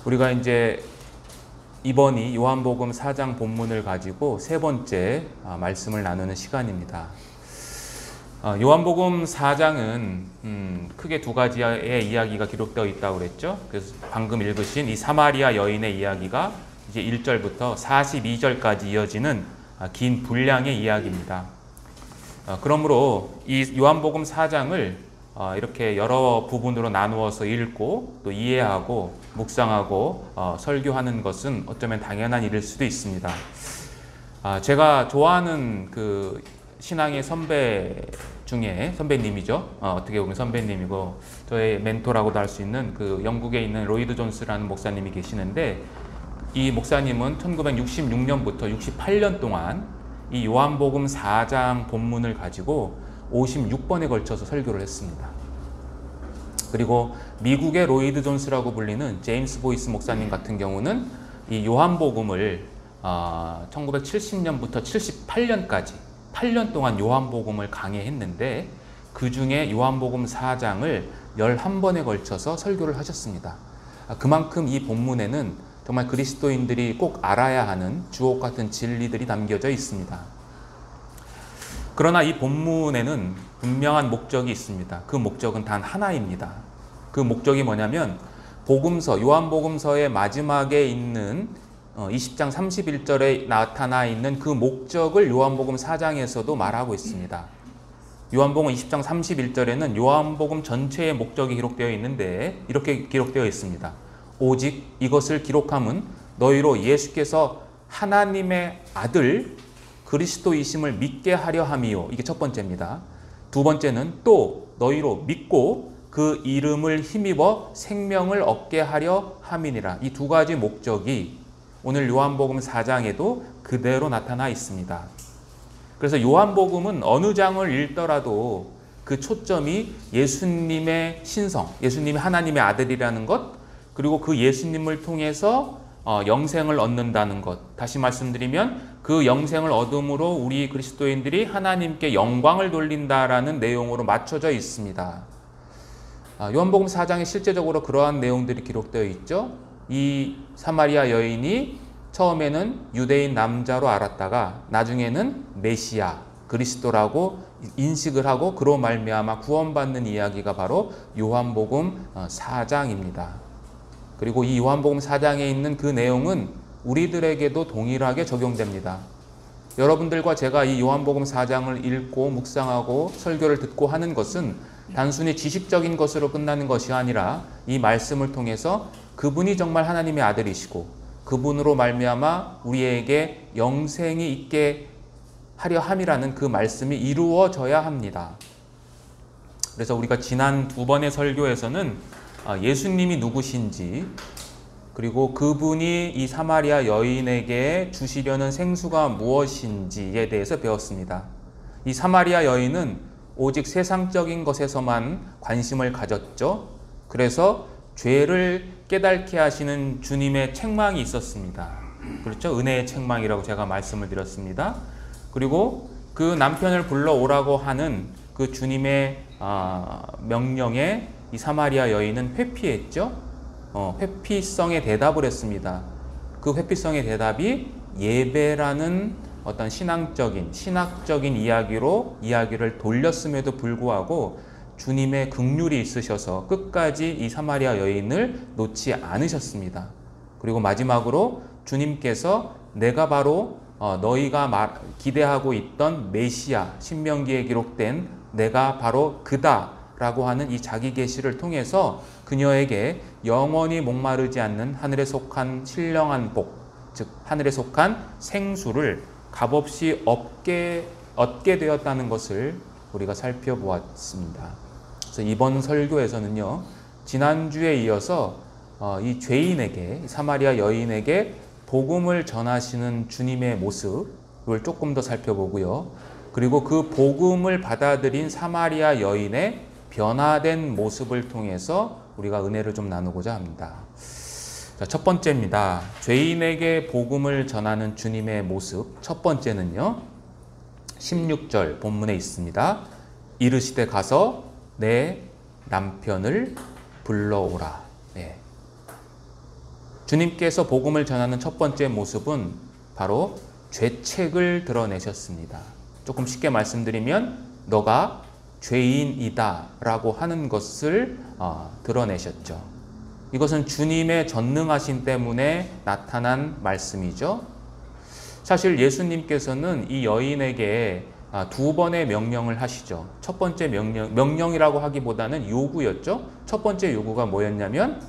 우리가 이제 이번이 요한복음 4장 본문을 가지고 세 번째 말씀을 나누는 시간입니다. 요한복음 4장은 크게 두 가지의 이야기가 기록되어 있다고 그랬죠. 그래서 방금 읽으신 이 사마리아 여인의 이야기가 이제 1절부터 42절까지 이어지는 긴 분량의 이야기입니다. 그러므로 이 요한복음 4장을 이렇게 여러 부분으로 나누어서 읽고 또 이해하고 묵상하고 설교하는 것은 어쩌면 당연한 일일 수도 있습니다. 제가 좋아하는 그 신앙의 선배 중에 선배님이죠. 어떻게 보면 선배님이고 저의 멘토라고도 할 수 있는 그 영국에 있는 로이드 존스라는 목사님이 계시는데, 이 목사님은 1966년부터 68년 동안 이 요한복음 4장 본문을 가지고 56번에 걸쳐서 설교를 했습니다. 그리고 미국의 로이드 존스라고 불리는 제임스 보이스 목사님 같은 경우는 이 요한복음을 1970년부터 78년까지 8년 동안 요한복음을 강해했는데, 그 중에 요한복음 4장을 11번에 걸쳐서 설교를 하셨습니다. 그만큼 이 본문에는 정말 그리스도인들이 꼭 알아야 하는 주옥 같은 진리들이 담겨져 있습니다. 그러나 이 본문에는 분명한 목적이 있습니다. 그 목적은 단 하나입니다. 그 목적이 뭐냐면 복음서, 요한복음서의 마지막에 있는 20장 31절에 나타나 있는 그 목적을 요한복음 4장에서도 말하고 있습니다. 요한복음 20장 31절에는 요한복음 전체의 목적이 기록되어 있는데 이렇게 기록되어 있습니다. 오직 이것을 기록함은 너희로 예수께서 하나님의 아들 그리스도이심을 믿게 하려 함이요. 이게 첫 번째입니다. 두 번째는 또 너희로 믿고 그 이름을 힘입어 생명을 얻게 하려 함이니라. 이 두 가지 목적이 오늘 요한복음 4장에도 그대로 나타나 있습니다. 그래서 요한복음은 어느 장을 읽더라도 그 초점이 예수님의 신성, 예수님이 하나님의 아들이라는 것, 그리고 그 예수님을 통해서 영생을 얻는다는 것. 다시 말씀드리면 그 영생을 얻음으로 우리 그리스도인들이 하나님께 영광을 돌린다라는 내용으로 맞춰져 있습니다. 요한복음 4장에 실제적으로 그러한 내용들이 기록되어 있죠. 이 사마리아 여인이 처음에는 유대인 남자로 알았다가 나중에는 메시아, 그리스도라고 인식을 하고 그로 말미암아 구원받는 이야기가 바로 요한복음 4장입니다. 그리고 이 요한복음 4장에 있는 그 내용은 우리들에게도 동일하게 적용됩니다. 여러분들과 제가 이 요한복음 4장을 읽고 묵상하고 설교를 듣고 하는 것은 단순히 지식적인 것으로 끝나는 것이 아니라 이 말씀을 통해서 그분이 정말 하나님의 아들이시고 그분으로 말미암아 우리에게 영생이 있게 하려 함이라는 그 말씀이 이루어져야 합니다. 그래서 우리가 지난 두 번의 설교에서는 예수님이 누구신지, 그리고 그분이 이 사마리아 여인에게 주시려는 생수가 무엇인지에 대해서 배웠습니다. 이 사마리아 여인은 오직 세상적인 것에서만 관심을 가졌죠. 그래서 죄를 깨닫게 하시는 주님의 책망이 있었습니다. 그렇죠? 은혜의 책망이라고 제가 말씀을 드렸습니다. 그리고 그 남편을 불러오라고 하는 그 주님의 명령에 이 사마리아 여인은 회피했죠. 회피성의 대답을 했습니다. 그 회피성의 대답이 예배라는 어떤 신학적인 이야기로 이야기를 돌렸음에도 불구하고 주님의 긍휼이 있으셔서 끝까지 이 사마리아 여인을 놓지 않으셨습니다. 그리고 마지막으로 주님께서 내가 바로 너희가 기대하고 있던 메시아, 신명기에 기록된 내가 바로 그다 라고 하는 이 자기 계시를 통해서 그녀에게 영원히 목마르지 않는 하늘에 속한 신령한 복, 즉 하늘에 속한 생수를 값없이 얻게 되었다는 것을 우리가 살펴보았습니다. 그래서 이번 설교에서는요, 지난주에 이어서 이 죄인에게, 사마리아 여인에게 복음을 전하시는 주님의 모습을 조금 더 살펴보고요. 그리고 그 복음을 받아들인 사마리아 여인의 변화된 모습을 통해서 우리가 은혜를 좀 나누고자 합니다. 자, 첫 번째입니다. 죄인에게 복음을 전하는 주님의 모습. 첫 번째는요, 16절 본문에 있습니다. 이르시되 가서 내 남편을 불러오라. 네. 주님께서 복음을 전하는 첫 번째 모습은 바로 죄책을 드러내셨습니다. 조금 쉽게 말씀드리면 너가 죄인이다 라고 하는 것을 드러내셨죠. 이것은 주님의 전능하심 때문에 나타난 말씀이죠. 사실 예수님께서는 이 여인에게 두 번의 명령을 하시죠. 첫 번째 명령이라고 하기보다는 요구였죠. 첫 번째 요구가 뭐였냐면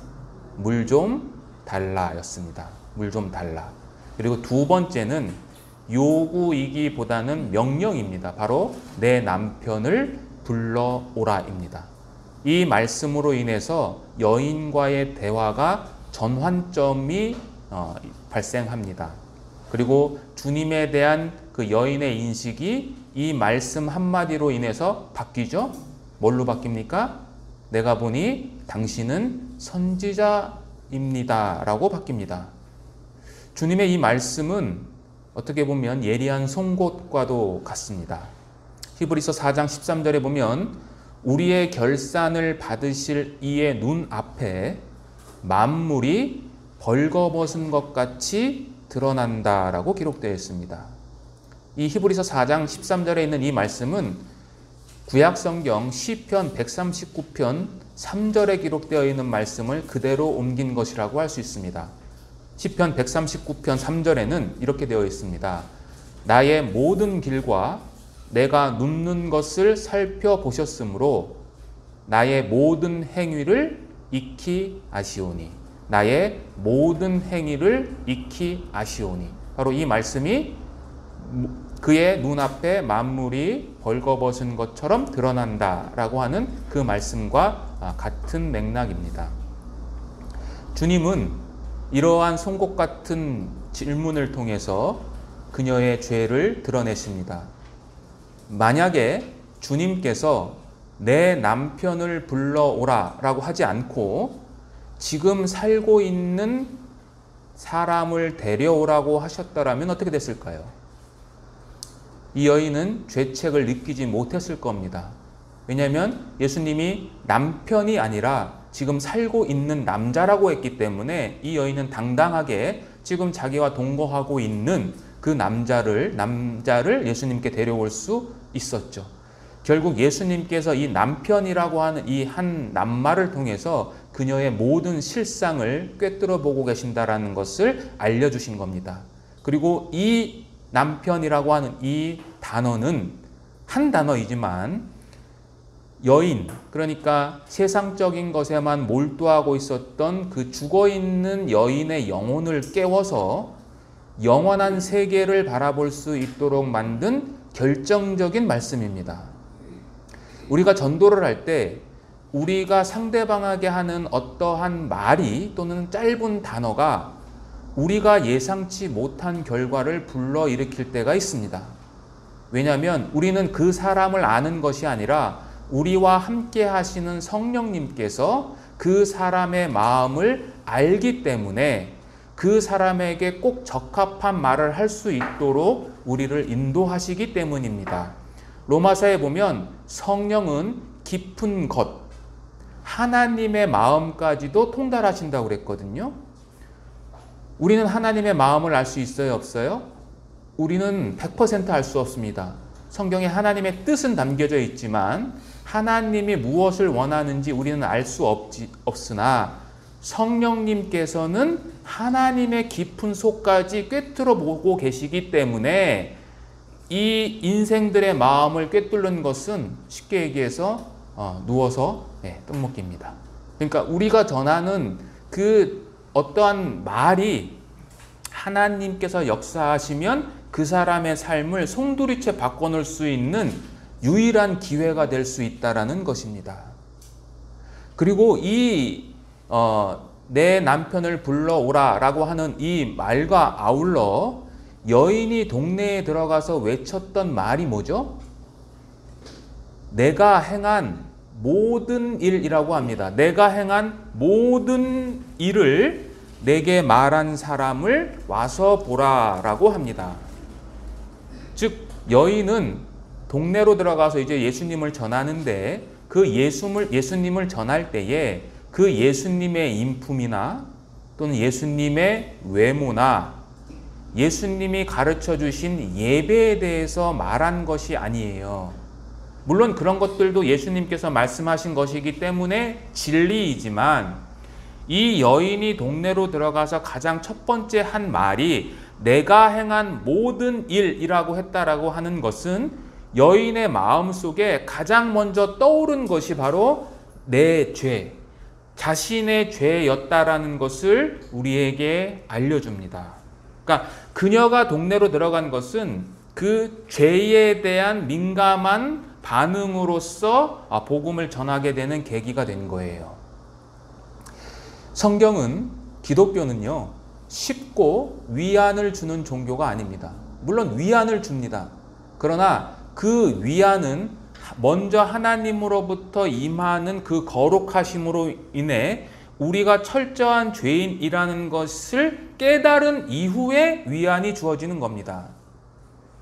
물 좀 달라 였습니다. 물 좀 달라. 그리고 두 번째는 요구이기보다는 명령입니다. 바로 내 남편을 불러오라입니다. 이 말씀으로 인해서 여인과의 대화가 전환점이 발생합니다. 그리고 주님에 대한 그 여인의 인식이 이 말씀 한마디로 인해서 바뀌죠. 뭘로 바뀝니까? 내가 보니 당신은 선지자입니다 라고 바뀝니다. 주님의 이 말씀은 어떻게 보면 예리한 송곳과도 같습니다. 히브리서 4장 13절에 보면 우리의 결산을 받으실 이의 눈앞에 만물이 벌거벗은 것 같이 드러난다라고 기록되어 있습니다. 이 히브리서 4장 13절에 있는 이 말씀은 구약성경 시편 139편 3절에 기록되어 있는 말씀을 그대로 옮긴 것이라고 할 수 있습니다. 시편 139편 3절에는 이렇게 되어 있습니다. 나의 모든 길과 내가 눕는 것을 살펴보셨으므로 나의 모든 행위를 익히 아시오니. 나의 모든 행위를 익히 아시오니. 바로 이 말씀이 그의 눈앞에 만물이 벌거벗은 것처럼 드러난다라고 하는 그 말씀과 같은 맥락입니다. 주님은 이러한 송곳 같은 질문을 통해서 그녀의 죄를 드러내십니다. 만약에 주님께서 내 남편을 불러오라 라고 하지 않고 지금 살고 있는 사람을 데려오라고 하셨더라면 어떻게 됐을까요? 이 여인은 죄책을 느끼지 못했을 겁니다. 왜냐하면 예수님이 남편이 아니라 지금 살고 있는 남자라고 했기 때문에 이 여인은 당당하게 지금 자기와 동거하고 있는 그 남자를 예수님께 데려올 수 있었죠. 결국 예수님께서 이 남편이라고 하는 이 한 낱말을 통해서 그녀의 모든 실상을 꿰뚫어 보고 계신다라는 것을 알려주신 겁니다. 그리고 이 남편이라고 하는 이 단어는 한 단어이지만 여인, 그러니까 세상적인 것에만 몰두하고 있었던 그 죽어있는 여인의 영혼을 깨워서 영원한 세계를 바라볼 수 있도록 만든 결정적인 말씀입니다. 우리가 전도를 할 때 우리가 상대방에게 하는 어떠한 말이 또는 짧은 단어가 우리가 예상치 못한 결과를 불러일으킬 때가 있습니다. 왜냐하면 우리는 그 사람을 아는 것이 아니라 우리와 함께 하시는 성령님께서 그 사람의 마음을 알기 때문에 그 사람에게 꼭 적합한 말을 할 수 있도록 우리를 인도하시기 때문입니다. 로마서에 보면 성령은 깊은 것, 하나님의 마음까지도 통달하신다고 그랬거든요. 우리는 하나님의 마음을 알 수 있어요, 없어요? 우리는 100% 알 수 없습니다. 성경에 하나님의 뜻은 담겨져 있지만 하나님이 무엇을 원하는지 우리는 알 수 없으나 성령님께서는 하나님의 깊은 속까지 꿰뚫어 보고 계시기 때문에 이 인생들의 마음을 꿰뚫는 것은 쉽게 얘기해서 누워서 떡먹기입니다. 그러니까 우리가 전하는 그 어떠한 말이 하나님께서 역사하시면 그 사람의 삶을 송두리째 바꿔놓을 수 있는 유일한 기회가 될 수 있다는 것입니다. 그리고 내 남편을 불러오라 라고 하는 이 말과 아울러 여인이 동네에 들어가서 외쳤던 말이 뭐죠? 내가 행한 모든 일이라고 합니다. 내가 행한 모든 일을 내게 말한 사람을 와서 보라 라고 합니다. 즉 여인은 동네로 들어가서 이제 예수님을 전하는데 그 예수님을 전할 때에 그 예수님의 인품이나 또는 예수님의 외모나 예수님이 가르쳐 주신 예배에 대해서 말한 것이 아니에요. 물론 그런 것들도 예수님께서 말씀하신 것이기 때문에 진리이지만, 이 여인이 동네로 들어가서 가장 첫 번째 한 말이 내가 행한 모든 일이라고 했다라고 하는 것은 여인의 마음속에 가장 먼저 떠오른 것이 바로 내 죄, 자신의 죄였다라는 것을 우리에게 알려줍니다. 그러니까 그녀가 동네로 들어간 것은 그 죄에 대한 민감한 반응으로서 복음을 전하게 되는 계기가 된 거예요. 성경은, 기독교는요, 쉽고 위안을 주는 종교가 아닙니다. 물론 위안을 줍니다. 그러나 그 위안은 먼저 하나님으로부터 임하는 그 거룩하심으로 인해 우리가 철저한 죄인이라는 것을 깨달은 이후에 위안이 주어지는 겁니다.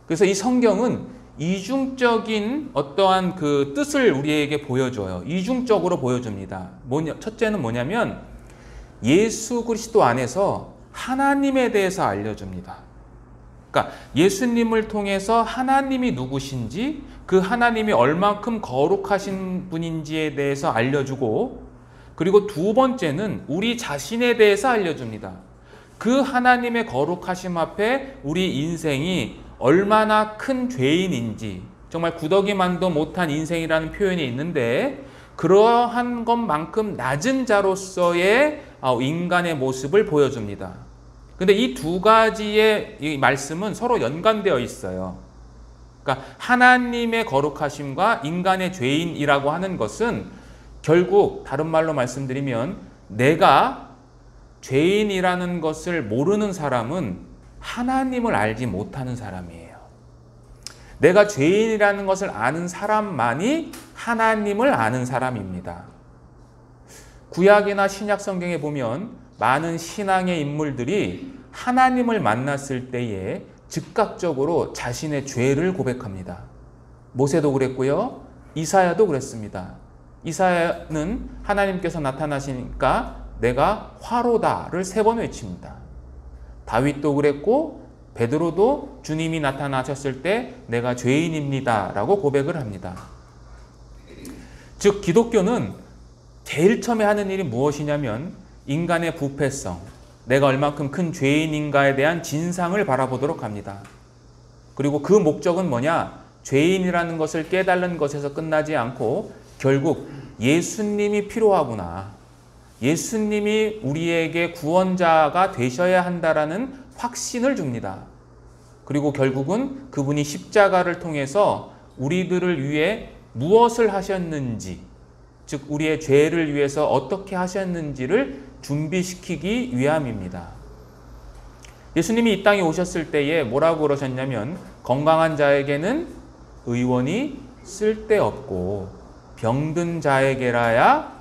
그래서 이 성경은 이중적인 어떠한 그 뜻을 우리에게 보여줘요. 이중적으로 보여줍니다. 첫째는 뭐냐면 예수 그리스도 안에서 하나님에 대해서 알려줍니다. 그러니까 예수님을 통해서 하나님이 누구신지, 그 하나님이 얼만큼 거룩하신 분인지에 대해서 알려주고, 그리고 두 번째는 우리 자신에 대해서 알려줍니다. 그 하나님의 거룩하심 앞에 우리 인생이 얼마나 큰 죄인인지, 정말 구더기만도 못한 인생이라는 표현이 있는데 그러한 것만큼 낮은 자로서의 인간의 모습을 보여줍니다. 근데 이 두 가지의 이 말씀은 서로 연관되어 있어요. 그러니까 하나님의 거룩하심과 인간의 죄인이라고 하는 것은 결국 다른 말로 말씀드리면 내가 죄인이라는 것을 모르는 사람은 하나님을 알지 못하는 사람이에요. 내가 죄인이라는 것을 아는 사람만이 하나님을 아는 사람입니다. 구약이나 신약 성경에 보면 많은 신앙의 인물들이 하나님을 만났을 때에 즉각적으로 자신의 죄를 고백합니다. 모세도 그랬고요. 이사야도 그랬습니다. 이사야는 하나님께서 나타나시니까 내가 화로다를 3번 외칩니다. 다윗도 그랬고 베드로도 주님이 나타나셨을 때 내가 죄인입니다 라고 고백을 합니다. 즉 기독교는 제일 처음에 하는 일이 무엇이냐면 인간의 부패성, 내가 얼마큼 큰 죄인인가에 대한 진상을 바라보도록 합니다. 그리고 그 목적은 뭐냐? 죄인이라는 것을 깨달는 것에서 끝나지 않고 결국 예수님이 필요하구나, 예수님이 우리에게 구원자가 되셔야 한다라는 확신을 줍니다. 그리고 결국은 그분이 십자가를 통해서 우리들을 위해 무엇을 하셨는지, 즉 우리의 죄를 위해서 어떻게 하셨는지를 준비시키기 위함입니다. 예수님이 이 땅에 오셨을 때에 뭐라고 그러셨냐면 건강한 자에게는 의원이 쓸데없고 병든 자에게라야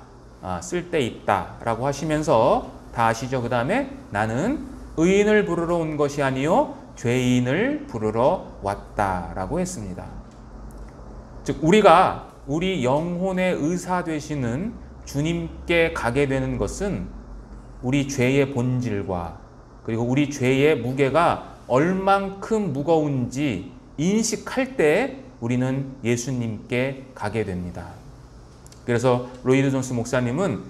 쓸데있다 라고 하시면서 다 아시죠? 그 다음에 나는 의인을 부르러 온 것이 아니요 죄인을 부르러 왔다 라고 했습니다. 즉 우리가 우리 영혼의 의사 되시는 주님께 가게 되는 것은 우리 죄의 본질과 그리고 우리 죄의 무게가 얼만큼 무거운지 인식할 때 우리는 예수님께 가게 됩니다. 그래서 로이드 존스 목사님은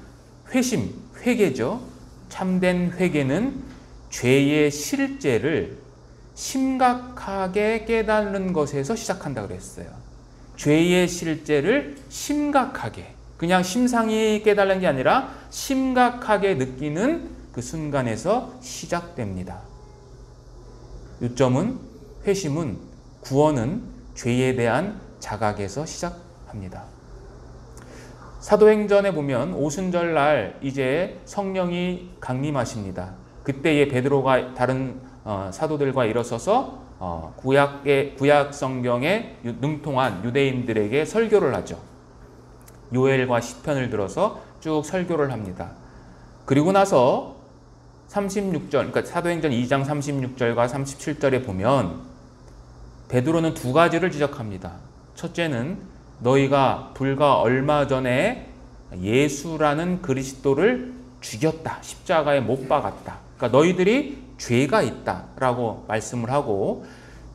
회개죠. 참된 회개는 죄의 실제를 심각하게 깨닫는 것에서 시작한다 그랬어요. 죄의 실제를 심각하게, 그냥 심상히 깨달는 게 아니라 심각하게 느끼는 그 순간에서 시작됩니다. 요점은 회심은, 구원은 죄에 대한 자각에서 시작합니다. 사도행전에 보면 오순절날 이제 성령이 강림하십니다. 그때에 베드로가 다른 사도들과 일어서서 구약 성경에 능통한 유대인들에게 설교를 하죠. 요엘과 시편을 들어서 쭉 설교를 합니다. 그리고 나서 36절, 그러니까 사도행전 2장 36절과 37절에 보면 베드로는 두 가지를 지적합니다. 첫째는 너희가 불과 얼마 전에 예수라는 그리스도를 죽였다. 십자가에 못 박았다. 그러니까 너희들이 죄가 있다라고 말씀을 하고,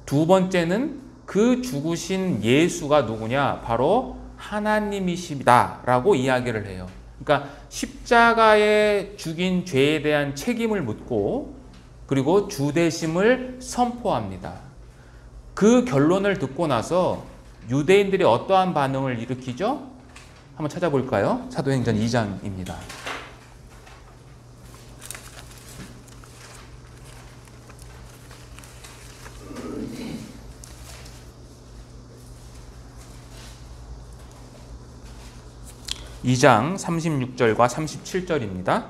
두 번째는 그 죽으신 예수가 누구냐? 바로 하나님이시다라고 이야기를 해요. 그러니까 십자가에 죽인 죄에 대한 책임을 묻고, 그리고 주대심을 선포합니다. 그 결론을 듣고 나서 유대인들이 어떠한 반응을 일으키죠? 한번 찾아볼까요? 사도행전 2장입니다. (2장) 36절과 37절입니다.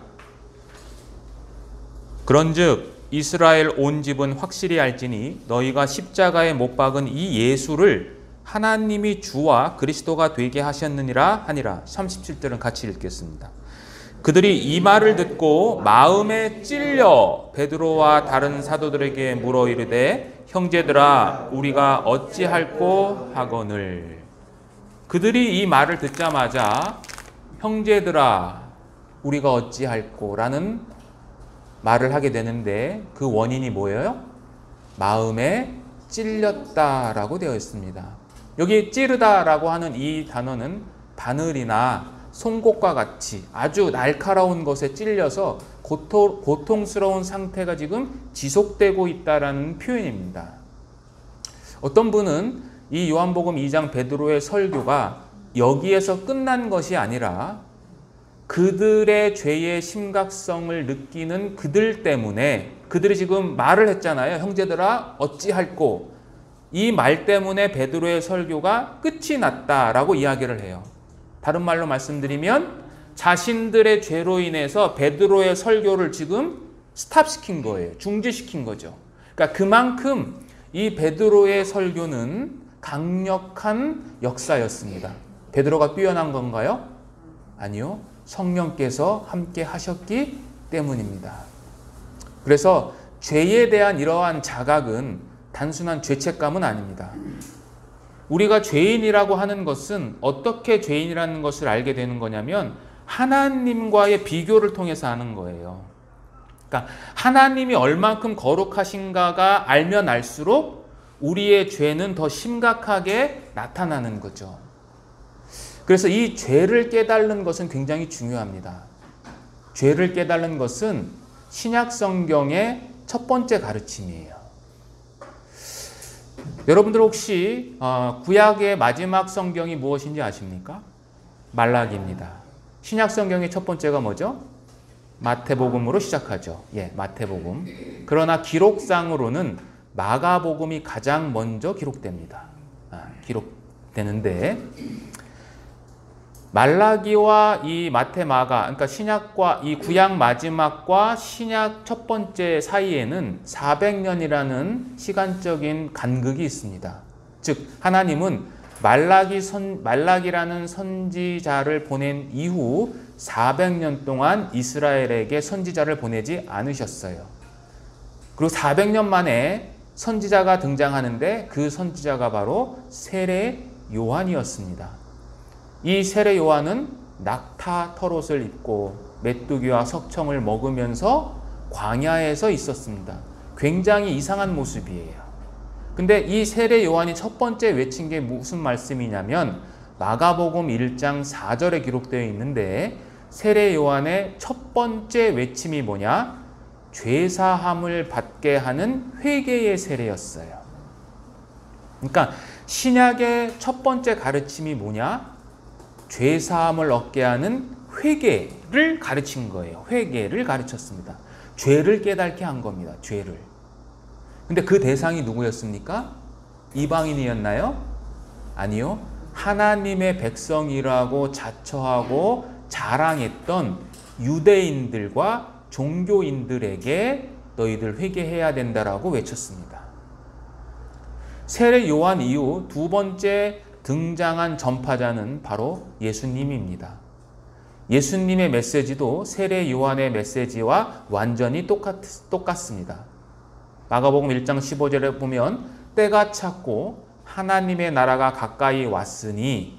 그런즉 이스라엘 온 집은 확실히 알지니 너희가 십자가에 못 박은 이 예수를 하나님이 주와 그리스도가 되게 하셨느니라 하니라. 37절은 같이 읽겠습니다. 그들이 이 말을 듣고 마음에 찔려 베드로와 다른 사도들에게 물어 이르되 형제들아 우리가 어찌할꼬 하거늘. 그들이 이 말을 듣자마자 형제들아 우리가 어찌할꼬 라는 말을 하게 되는데, 그 원인이 뭐예요? 마음에 찔렸다라고 되어 있습니다. 여기 찌르다라고 하는 이 단어는 바늘이나 송곳과 같이 아주 날카로운 것에 찔려서 고통스러운 상태가 지금 지속되고 있다라는 표현입니다. 어떤 분은 이 요한복음 2장 베드로의 설교가 여기에서 끝난 것이 아니라 그들의 죄의 심각성을 느끼는 그들 때문에, 그들이 지금 말을 했잖아요. 형제들아 어찌할꼬. 이 말 때문에 베드로의 설교가 끝이 났다라고 이야기를 해요. 다른 말로 말씀드리면 자신들의 죄로 인해서 베드로의 설교를 지금 스탑시킨 거예요. 중지시킨 거죠. 그러니까 그만큼 이 베드로의 설교는 강력한 역사였습니다. 베드로가 뛰어난 건가요? 아니요. 성령께서 함께 하셨기 때문입니다. 그래서 죄에 대한 이러한 자각은 단순한 죄책감은 아닙니다. 우리가 죄인이라고 하는 것은 어떻게 죄인이라는 것을 알게 되는 거냐면 하나님과의 비교를 통해서 아는 거예요. 그러니까 하나님이 얼만큼 거룩하신가가 알면 알수록 우리의 죄는 더 심각하게 나타나는 거죠. 그래서 이 죄를 깨달는 것은 굉장히 중요합니다. 죄를 깨달는 것은 신약 성경의 첫 번째 가르침이에요. 여러분들 혹시 구약의 마지막 성경이 무엇인지 아십니까? 말라기입니다. 신약 성경의 첫 번째가 뭐죠? 마태복음으로 시작하죠. 예, 마태복음. 그러나 기록상으로는 마가복음이 가장 먼저 기록됩니다. 기록되는데 말라기와 이 마태, 마가, 그러니까 신약과 이 구약 마지막과 신약 첫 번째 사이에는 400년이라는 시간적인 간극이 있습니다. 즉 하나님은 말라기라는 선지자를 보낸 이후 400년 동안 이스라엘에게 선지자를 보내지 않으셨어요. 그리고 400년 만에 선지자가 등장하는데 그 선지자가 바로 세례 요한이었습니다. 이 세례 요한은 낙타 털옷을 입고 메뚜기와 석청을 먹으면서 광야에서 있었습니다. 굉장히 이상한 모습이에요. 근데 이 세례 요한이 첫 번째 외친 게 무슨 말씀이냐면 마가복음 1장 4절에 기록되어 있는데 세례 요한의 첫 번째 외침이 뭐냐? 죄사함을 받게 하는 회개의 세례였어요. 그러니까 신약의 첫 번째 가르침이 뭐냐? 죄사함을 얻게 하는 회개를 가르친 거예요. 회개를 가르쳤습니다. 죄를 깨닫게 한 겁니다. 죄를. 근데 그 대상이 누구였습니까? 이방인이었나요? 아니요. 하나님의 백성이라고 자처하고 자랑했던 유대인들과 종교인들에게 너희들 회개해야 된다라고 외쳤습니다. 세례 요한 이후 두 번째 등장한 전파자는 바로 예수님입니다. 예수님의 메시지도 세례 요한의 메시지와 완전히 똑같습니다. 마가복음 1장 15절에 보면 때가 찼고 하나님의 나라가 가까이 왔으니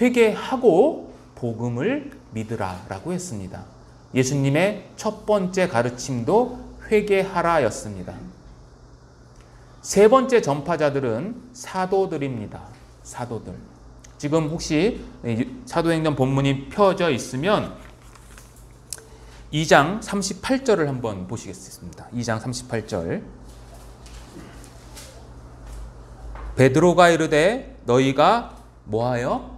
회개하고 복음을 믿으라 라고 했습니다. 예수님의 첫 번째 가르침도 회개하라였습니다. 세 번째 전파자들은 사도들입니다. 사도들. 지금 혹시 사도행전 본문이 펴져 있으면 2장 38절을 한번 보시겠습니다. 2장 38절. 베드로가 이르되 너희가 뭐하여?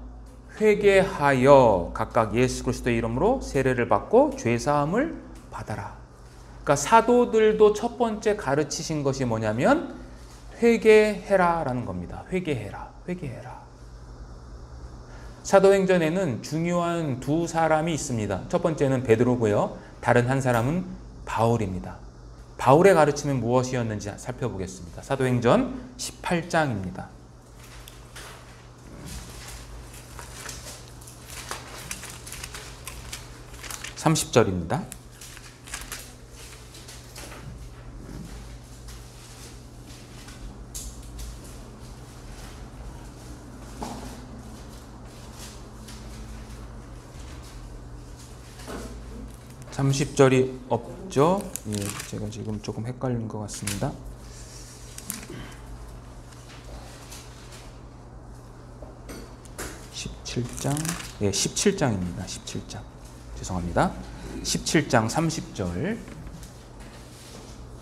회개하여 각각 예수 그리스도의 이름으로 세례를 받고 죄사함을 받아라. 그러니까 사도들도 첫 번째 가르치신 것이 뭐냐면 회개해라라는 겁니다. 회개해라. 회개해라. 사도행전에는 중요한 두 사람이 있습니다. 첫 번째는 베드로고요. 다른 한 사람은 바울입니다. 바울의 가르침은 무엇이었는지 살펴보겠습니다. 사도행전 18장입니다. 30절입니다. (30절이) 없죠. 예, 제가 지금 조금 헷갈린 것 같습니다. 예, 17장입니다. 17장. 죄송합니다. 17장 30절.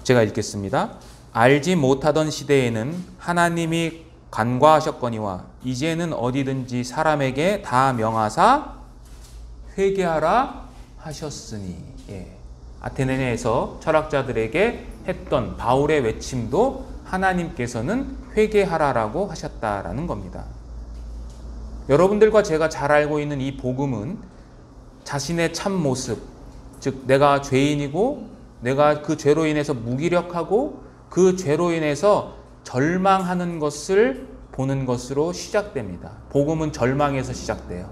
제가 읽겠습니다. 알지 못하던 시대에는 하나님이 간과하셨거니와 이제는 어디든지 사람에게 다 명하사 회개하라 하셨으니. 예. 아테네에서 철학자들에게 했던 바울의 외침도 하나님께서는 회개하라라고 하셨다라는 겁니다. 여러분들과 제가 잘 알고 있는 이 복음은 자신의 참 모습, 즉 내가 죄인이고 내가 그 죄로 인해서 무기력하고 그 죄로 인해서 절망하는 것을 보는 것으로 시작됩니다. 복음은 절망에서 시작돼요.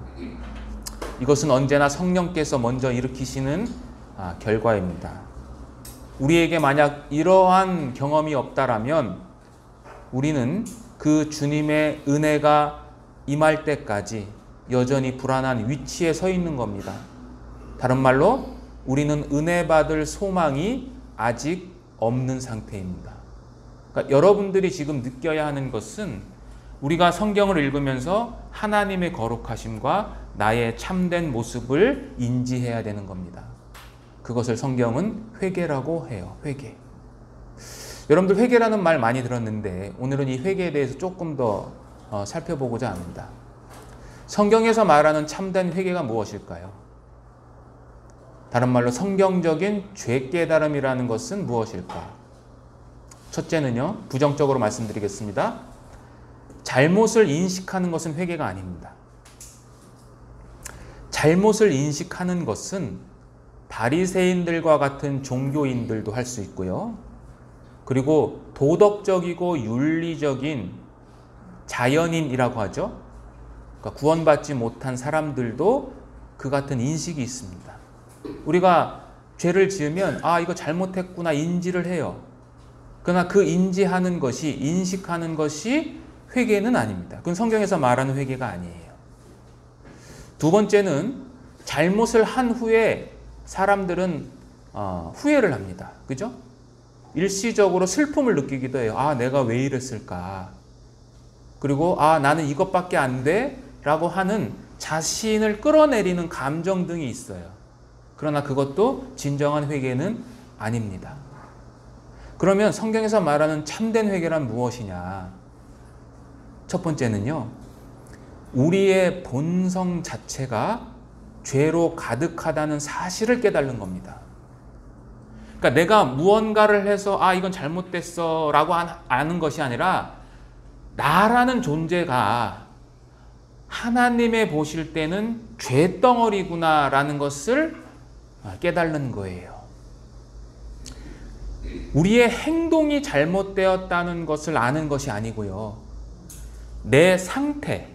이것은 언제나 성령께서 먼저 일으키시는 결과입니다. 우리에게 만약 이러한 경험이 없다라면 우리는 그 주님의 은혜가 임할 때까지 여전히 불안한 위치에 서 있는 겁니다. 다른 말로 우리는 은혜 받을 소망이 아직 없는 상태입니다. 그러니까 여러분들이 지금 느껴야 하는 것은 우리가 성경을 읽으면서 하나님의 거룩하심과 나의 참된 모습을 인지해야 되는 겁니다. 그것을 성경은 회개라고 해요. 회개. 여러분들 회개라는 말 많이 들었는데 오늘은 이 회개에 대해서 조금 더 살펴보고자 합니다. 성경에서 말하는 참된 회개가 무엇일까요? 다른 말로 성경적인 죄 깨달음이라는 것은 무엇일까? 첫째는요, 부정적으로 말씀드리겠습니다. 잘못을 인식하는 것은 회개가 아닙니다. 잘못을 인식하는 것은 바리새인들과 같은 종교인들도 할 수 있고요. 그리고 도덕적이고 윤리적인 자연인이라고 하죠. 그러니까 구원받지 못한 사람들도 그 같은 인식이 있습니다. 우리가 죄를 지으면 이거 잘못했구나 인지를 해요. 그러나 그 인지하는 것이, 인식하는 것이 회개는 아닙니다. 그건 성경에서 말하는 회개가 아니에요. 두 번째는 잘못을 한 후에 사람들은 후회를 합니다. 그죠? 일시적으로 슬픔을 느끼기도 해요. 내가 왜 이랬을까? 그리고 나는 이것밖에 안 돼? 라고 하는 자신을 끌어내리는 감정 등이 있어요. 그러나 그것도 진정한 회개는 아닙니다. 그러면 성경에서 말하는 참된 회개란 무엇이냐? 첫 번째는요, 우리의 본성 자체가 죄로 가득하다는 사실을 깨닫는 겁니다. 그러니까 내가 무언가를 해서 이건 잘못됐어 라고 아는 것이 아니라 나라는 존재가 하나님의 보실 때는 죄덩어리구나 라는 것을 깨닫는 거예요. 우리의 행동이 잘못되었다는 것을 아는 것이 아니고요. 내 상태,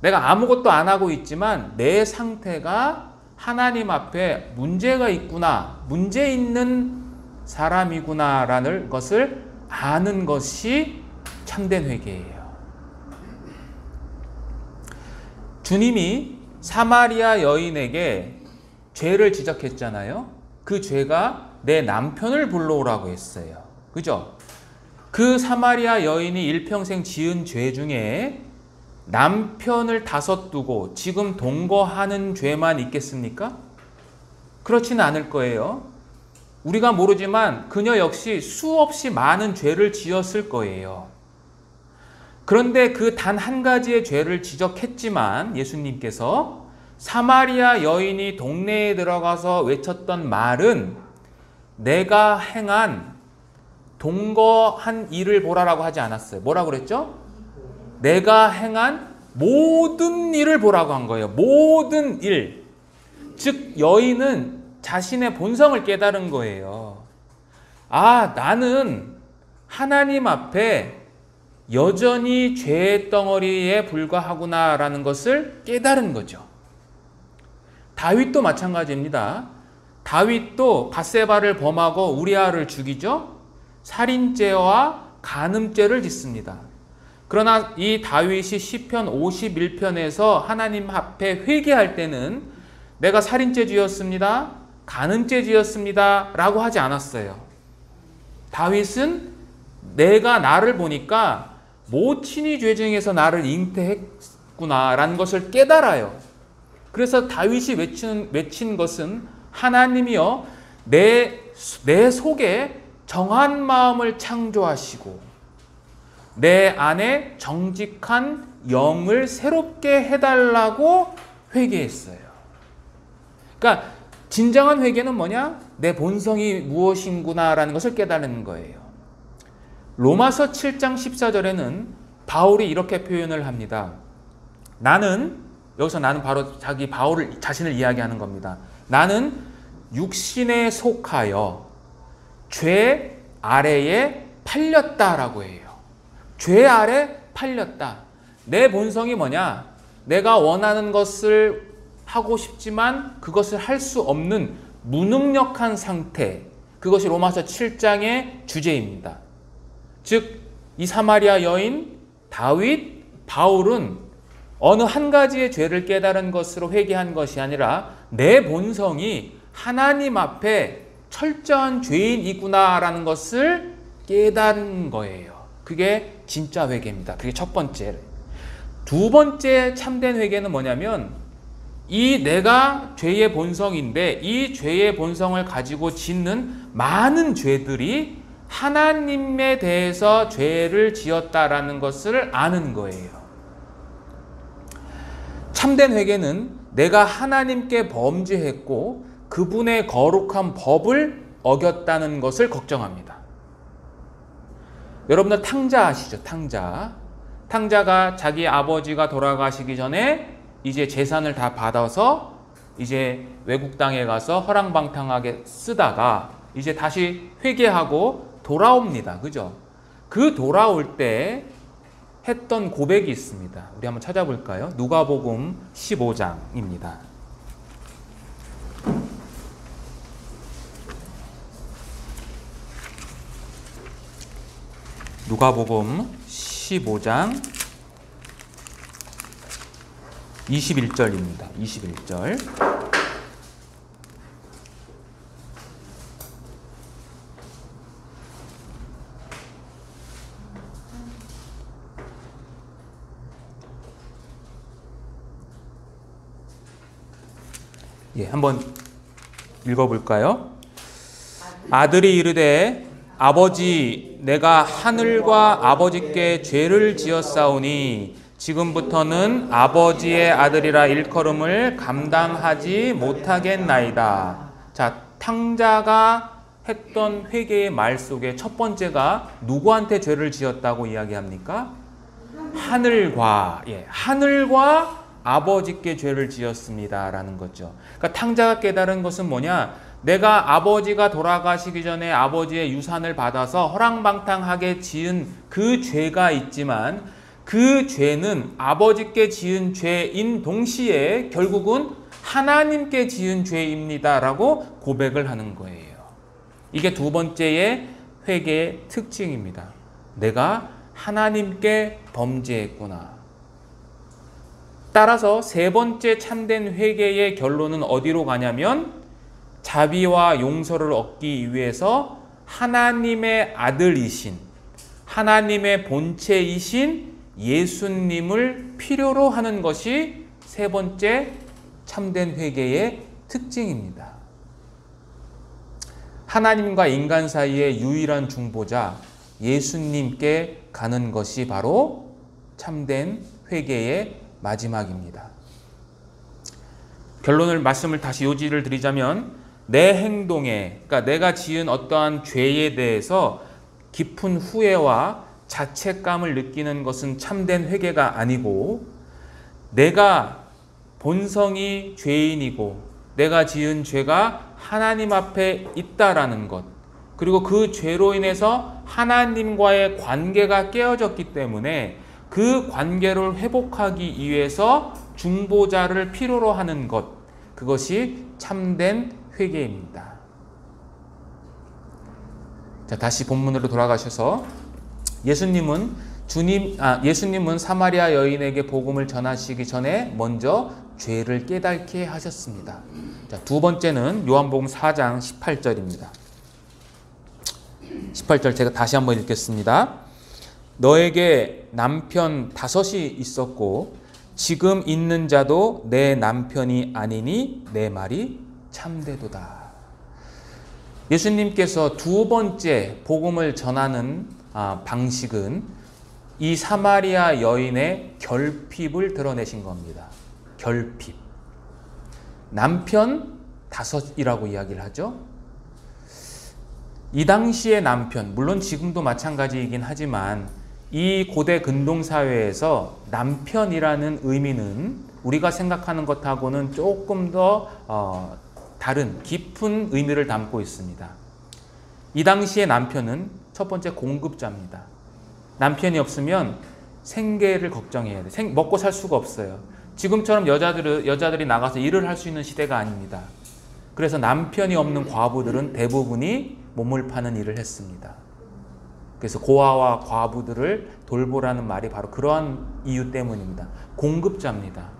내가 아무것도 안 하고 있지만 내 상태가 하나님 앞에 문제가 있구나, 문제 있는 사람이구나 라는 것을 아는 것이 참된 회개예요. 주님이 사마리아 여인에게 죄를 지적했잖아요. 그 죄가 내 남편을 불러오라고 했어요. 그죠? 그 사마리아 여인이 일평생 지은 죄 중에 남편을 다섯 두고 지금 동거하는 죄만 있겠습니까? 그렇지는 않을 거예요. 우리가 모르지만 그녀 역시 수없이 많은 죄를 지었을 거예요. 그런데 그 단 한 가지의 죄를 지적했지만 예수님께서 사마리아 여인이 동네에 들어가서 외쳤던 말은 내가 행한 동거한 일을 보라라고 하지 않았어요. 뭐라고 그랬죠? 내가 행한 모든 일을 보라고 한 거예요. 모든 일. 즉 여인은 자신의 본성을 깨달은 거예요. 아, 나는 하나님 앞에 여전히 죄의 덩어리에 불과하구나라는 것을 깨달은 거죠. 다윗도 마찬가지입니다. 다윗도 밧세바를 범하고 우리아를 죽이죠. 살인죄와 간음죄를 짓습니다. 그러나 이 다윗이 시편 51편에서 하나님 앞에 회개할 때는 내가 살인죄 지었습니다. 간음죄 지었습니다. 라고 하지 않았어요. 다윗은 내가 나를 보니까 모친이 죄 중에서 나를 잉태했구나 라는 것을 깨달아요. 그래서 다윗이 외친 것은 하나님이여 내 속에 정한 마음을 창조하시고 내 안에 정직한 영을 새롭게 해달라고 회개했어요. 그러니까 진정한 회개는 뭐냐? 내 본성이 무엇인구나라는 것을 깨달는 거예요. 로마서 7장 14절에는 바울이 이렇게 표현을 합니다. 여기서 나는 바로 바울 자신을 이야기하는 겁니다. 나는 육신에 속하여 죄 아래에 팔렸다라고 해요. 죄 아래 팔렸다. 내 본성이 뭐냐? 내가 원하는 것을 하고 싶지만 그것을 할 수 없는 무능력한 상태. 그것이 로마서 7장의 주제입니다. 즉, 이 사마리아 여인, 다윗, 바울은 어느 한 가지의 죄를 깨달은 것으로 회개한 것이 아니라 내 본성이 하나님 앞에 철저한 죄인이구나라는 것을 깨달은 거예요. 그게 진짜 회개입니다. 그게 첫 번째. 두 번째 참된 회개는 뭐냐면 이 내가 죄의 본성인데 이 죄의 본성을 가지고 짓는 많은 죄들이 하나님에 대해서 죄를 지었다라는 것을 아는 거예요. 참된 회개는 내가 하나님께 범죄했고 그분의 거룩한 법을 어겼다는 것을 걱정합니다. 여러분들 탕자 아시죠? 탕자가 자기 아버지가 돌아가시기 전에 이제 재산을 다 받아서 이제 외국 땅에 가서 허랑방탕하게 쓰다가 이제 다시 회개하고 돌아옵니다. 그죠? 그 돌아올 때 했던 고백이 있습니다. 우리 한번 찾아볼까요? 누가복음 15장입니다. 누가복음 15장 21절입니다. 21절. 한번 읽어볼까요? 아들이 이르되 아버지 내가 하늘과 아버지께 죄를 지었사오니 지금부터는 아버지의 아들이라 일컬음을 감당하지 못하겠나이다. 자, 탕자가 했던 회개의 말 속에 첫 번째가 누구한테 죄를 지었다고 이야기합니까? 하늘과 아버지께 죄를 지었습니다 라는 거죠. 그러니까 탕자가 깨달은 것은 뭐냐? 내가 아버지가 돌아가시기 전에 아버지의 유산을 받아서 허랑방탕하게 지은 그 죄가 있지만 그 죄는 아버지께 지은 죄인 동시에 결국은 하나님께 지은 죄입니다 라고 고백을 하는 거예요. 이게 두 번째의 회개의 특징입니다. 내가 하나님께 범죄했구나. 따라서 세 번째 참된 회개의 결론은 어디로 가냐면 자비와 용서를 얻기 위해서 하나님의 아들이신, 하나님의 본체이신 예수님을 필요로 하는 것이 세 번째 참된 회개의 특징입니다. 하나님과 인간 사이의 유일한 중보자 예수님께 가는 것이 바로 참된 회개의 마지막입니다. 말씀을 다시 요지를 드리자면 내 행동에, 그러니까 내가 지은 어떠한 죄에 대해서 깊은 후회와 자책감을 느끼는 것은 참된 회개가 아니고, 내가 본성이 죄인이고 내가 지은 죄가 하나님 앞에 있다라는 것, 그리고 그 죄로 인해서 하나님과의 관계가 깨어졌기 때문에 그 관계를 회복하기 위해서 중보자를 필요로 하는 것, 그것이 참된 회개입니다. 자, 다시 본문으로 돌아가셔서 예수님은 사마리아 여인에게 복음을 전하시기 전에 먼저 죄를 깨닫게 하셨습니다. 자, 두 번째는 요한복음 4장 18절입니다. 18절 제가 다시 한번 읽겠습니다. 너에게 남편 5이 있었고 지금 있는 자도 내 남편이 아니니 내 말이 참되도다. 예수님께서 두 번째 복음을 전하는 방식은 이 사마리아 여인의 결핍을 드러내신 겁니다. 결핍. 남편 5이라고 이야기를 하죠. 이 당시의 남편, 물론 지금도 마찬가지이긴 하지만 이 고대 근동사회에서 남편이라는 의미는 우리가 생각하는 것하고는 조금 더 다른 깊은 의미를 담고 있습니다. 이 당시의 남편은 첫 번째 공급자입니다. 남편이 없으면 생계를 걱정해야 돼. 먹고 살 수가 없어요. 지금처럼 여자들이 나가서 일을 할 수 있는 시대가 아닙니다. 그래서 남편이 없는 과부들은 대부분이 몸을 파는 일을 했습니다. 그래서 고아와 과부들을 돌보라는 말이 바로 그러한 이유 때문입니다. 공급자입니다.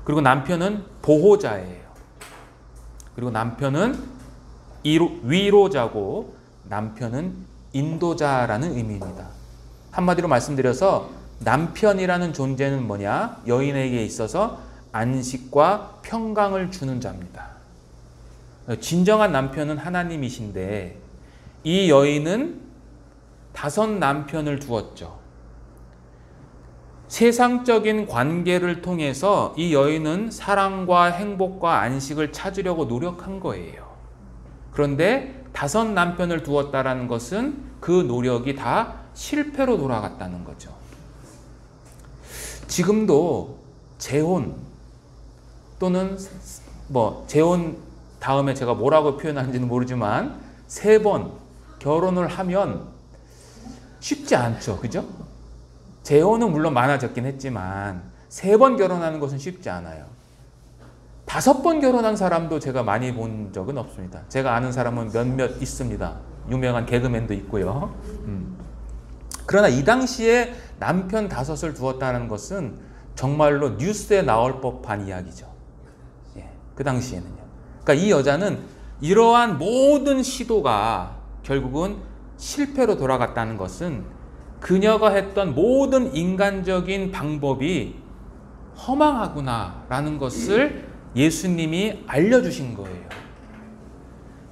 그리고 남편은 보호자예요. 그리고 남편은 위로자고 남편은 인도자라는 의미입니다. 한마디로 말씀드려서 남편이라는 존재는 뭐냐? 여인에게 있어서 안식과 평강을 주는 자입니다. 진정한 남편은 하나님이신데 이 여인은 5 남편을 두었죠. 세상적인 관계를 통해서 이 여인은 사랑과 행복과 안식을 찾으려고 노력한 거예요. 그런데 5 남편을 두었다라는 것은 그 노력이 다 실패로 돌아갔다는 거죠. 지금도 재혼 또는 재혼 다음에 제가 뭐라고 표현하는지는 모르지만 3번 결혼을 하면 쉽지 않죠. 그죠? 재혼은 물론 많아졌긴 했지만 3번 결혼하는 것은 쉽지 않아요. 5번 결혼한 사람도 제가 많이 본 적은 없습니다. 제가 아는 사람은 몇몇 있습니다. 유명한 개그맨도 있고요. 그러나 이 당시에 남편 5을 두었다는 것은 정말로 뉴스에 나올 법한 이야기죠. 예, 그 당시에는요. 그러니까 이 여자는 이러한 모든 시도가 결국은 실패로 돌아갔다는 것은 그녀가 했던 모든 인간적인 방법이 허망하구나라는 것을 예수님이 알려주신 거예요.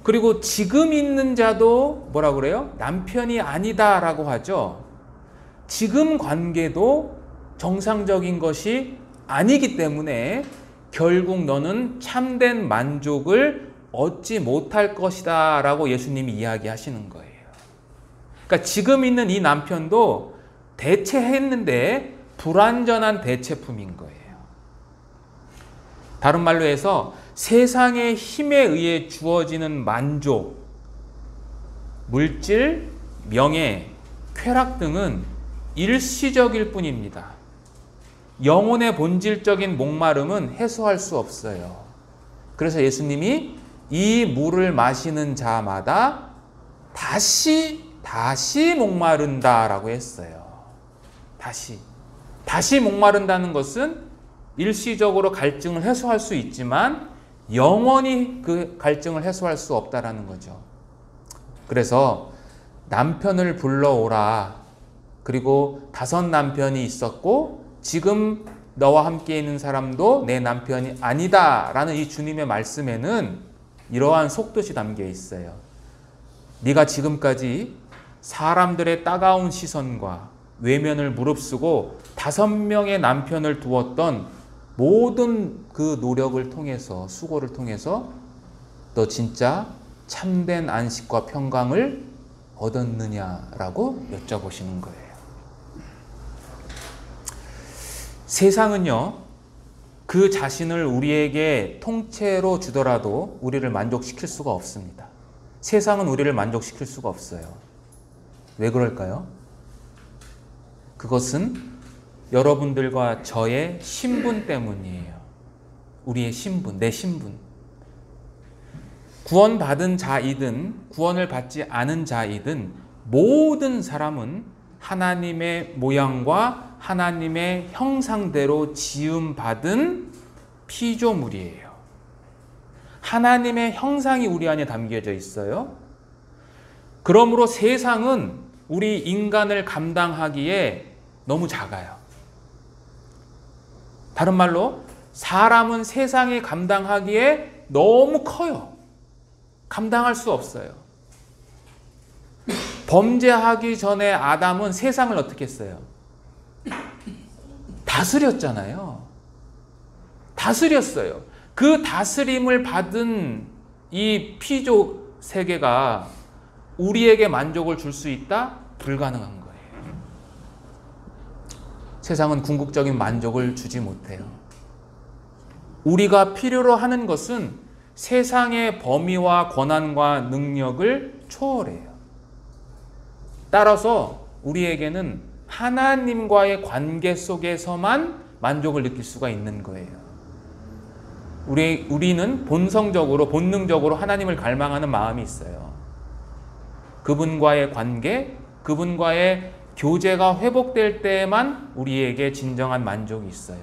그리고 지금 있는 자도 뭐라고 그래요? 남편이 아니다라고 하죠. 지금 관계도 정상적인 것이 아니기 때문에 결국 너는 참된 만족을 얻지 못할 것이다 라고 예수님이 이야기하시는 거예요. 그러니까 지금 있는 이 남편도 대체했는데 불완전한 대체품인 거예요. 다른 말로 해서 세상의 힘에 의해 주어지는 만족, 물질, 명예, 쾌락 등은 일시적일 뿐입니다. 영혼의 본질적인 목마름은 해소할 수 없어요. 그래서 예수님이 이 물을 마시는 자마다 다시 목마른다라고 했어요. 다시 목마른다는 것은 일시적으로 갈증을 해소할 수 있지만 영원히 그 갈증을 해소할 수 없다라는 거죠. 그래서 남편을 불러오라. 그리고 5 남편이 있었고 지금 너와 함께 있는 사람도 내 남편이 아니다 라는 이 주님의 말씀에는 이러한 속뜻이 담겨 있어요. 네가 지금까지 사람들의 따가운 시선과 외면을 무릅쓰고 5명의 남편을 두었던 모든 그 노력을 통해서, 수고를 통해서 너 진짜 참된 안식과 평강을 얻었느냐라고 여쭤보시는 거예요. 세상은요, 그 자신을 우리에게 통째로 주더라도 우리를 만족시킬 수가 없습니다. 세상은 우리를 만족시킬 수가 없어요. 왜 그럴까요? 그것은 여러분들과 저의 신분 때문이에요. 우리의 신분, 내 신분. 구원받은 자이든 구원을 받지 않은 자이든 모든 사람은 하나님의 모양과 하나님의 형상대로 지음받은 피조물이에요. 하나님의 형상이 우리 안에 담겨져 있어요. 그러므로 세상은 우리 인간을 감당하기에 너무 작아요. 다른 말로 사람은 세상이 감당하기에 너무 커요. 감당할 수 없어요. 범죄하기 전에 아담은 세상을 어떻게 했어요? 다스렸잖아요. 다스렸어요. 그 다스림을 받은 이 피조 세계가 우리에게 만족을 줄 수 있다? 불가능한 거예요. 세상은 궁극적인 만족을 주지 못해요. 우리가 필요로 하는 것은 세상의 범위와 권한과 능력을 초월해요. 따라서 우리에게는 하나님과의 관계 속에서만 만족을 느낄 수가 있는 거예요. 우리는 본성적으로, 본능적으로 하나님을 갈망하는 마음이 있어요. 그분과의 관계, 그분과의 교제가 회복될 때에만 우리에게 진정한 만족이 있어요.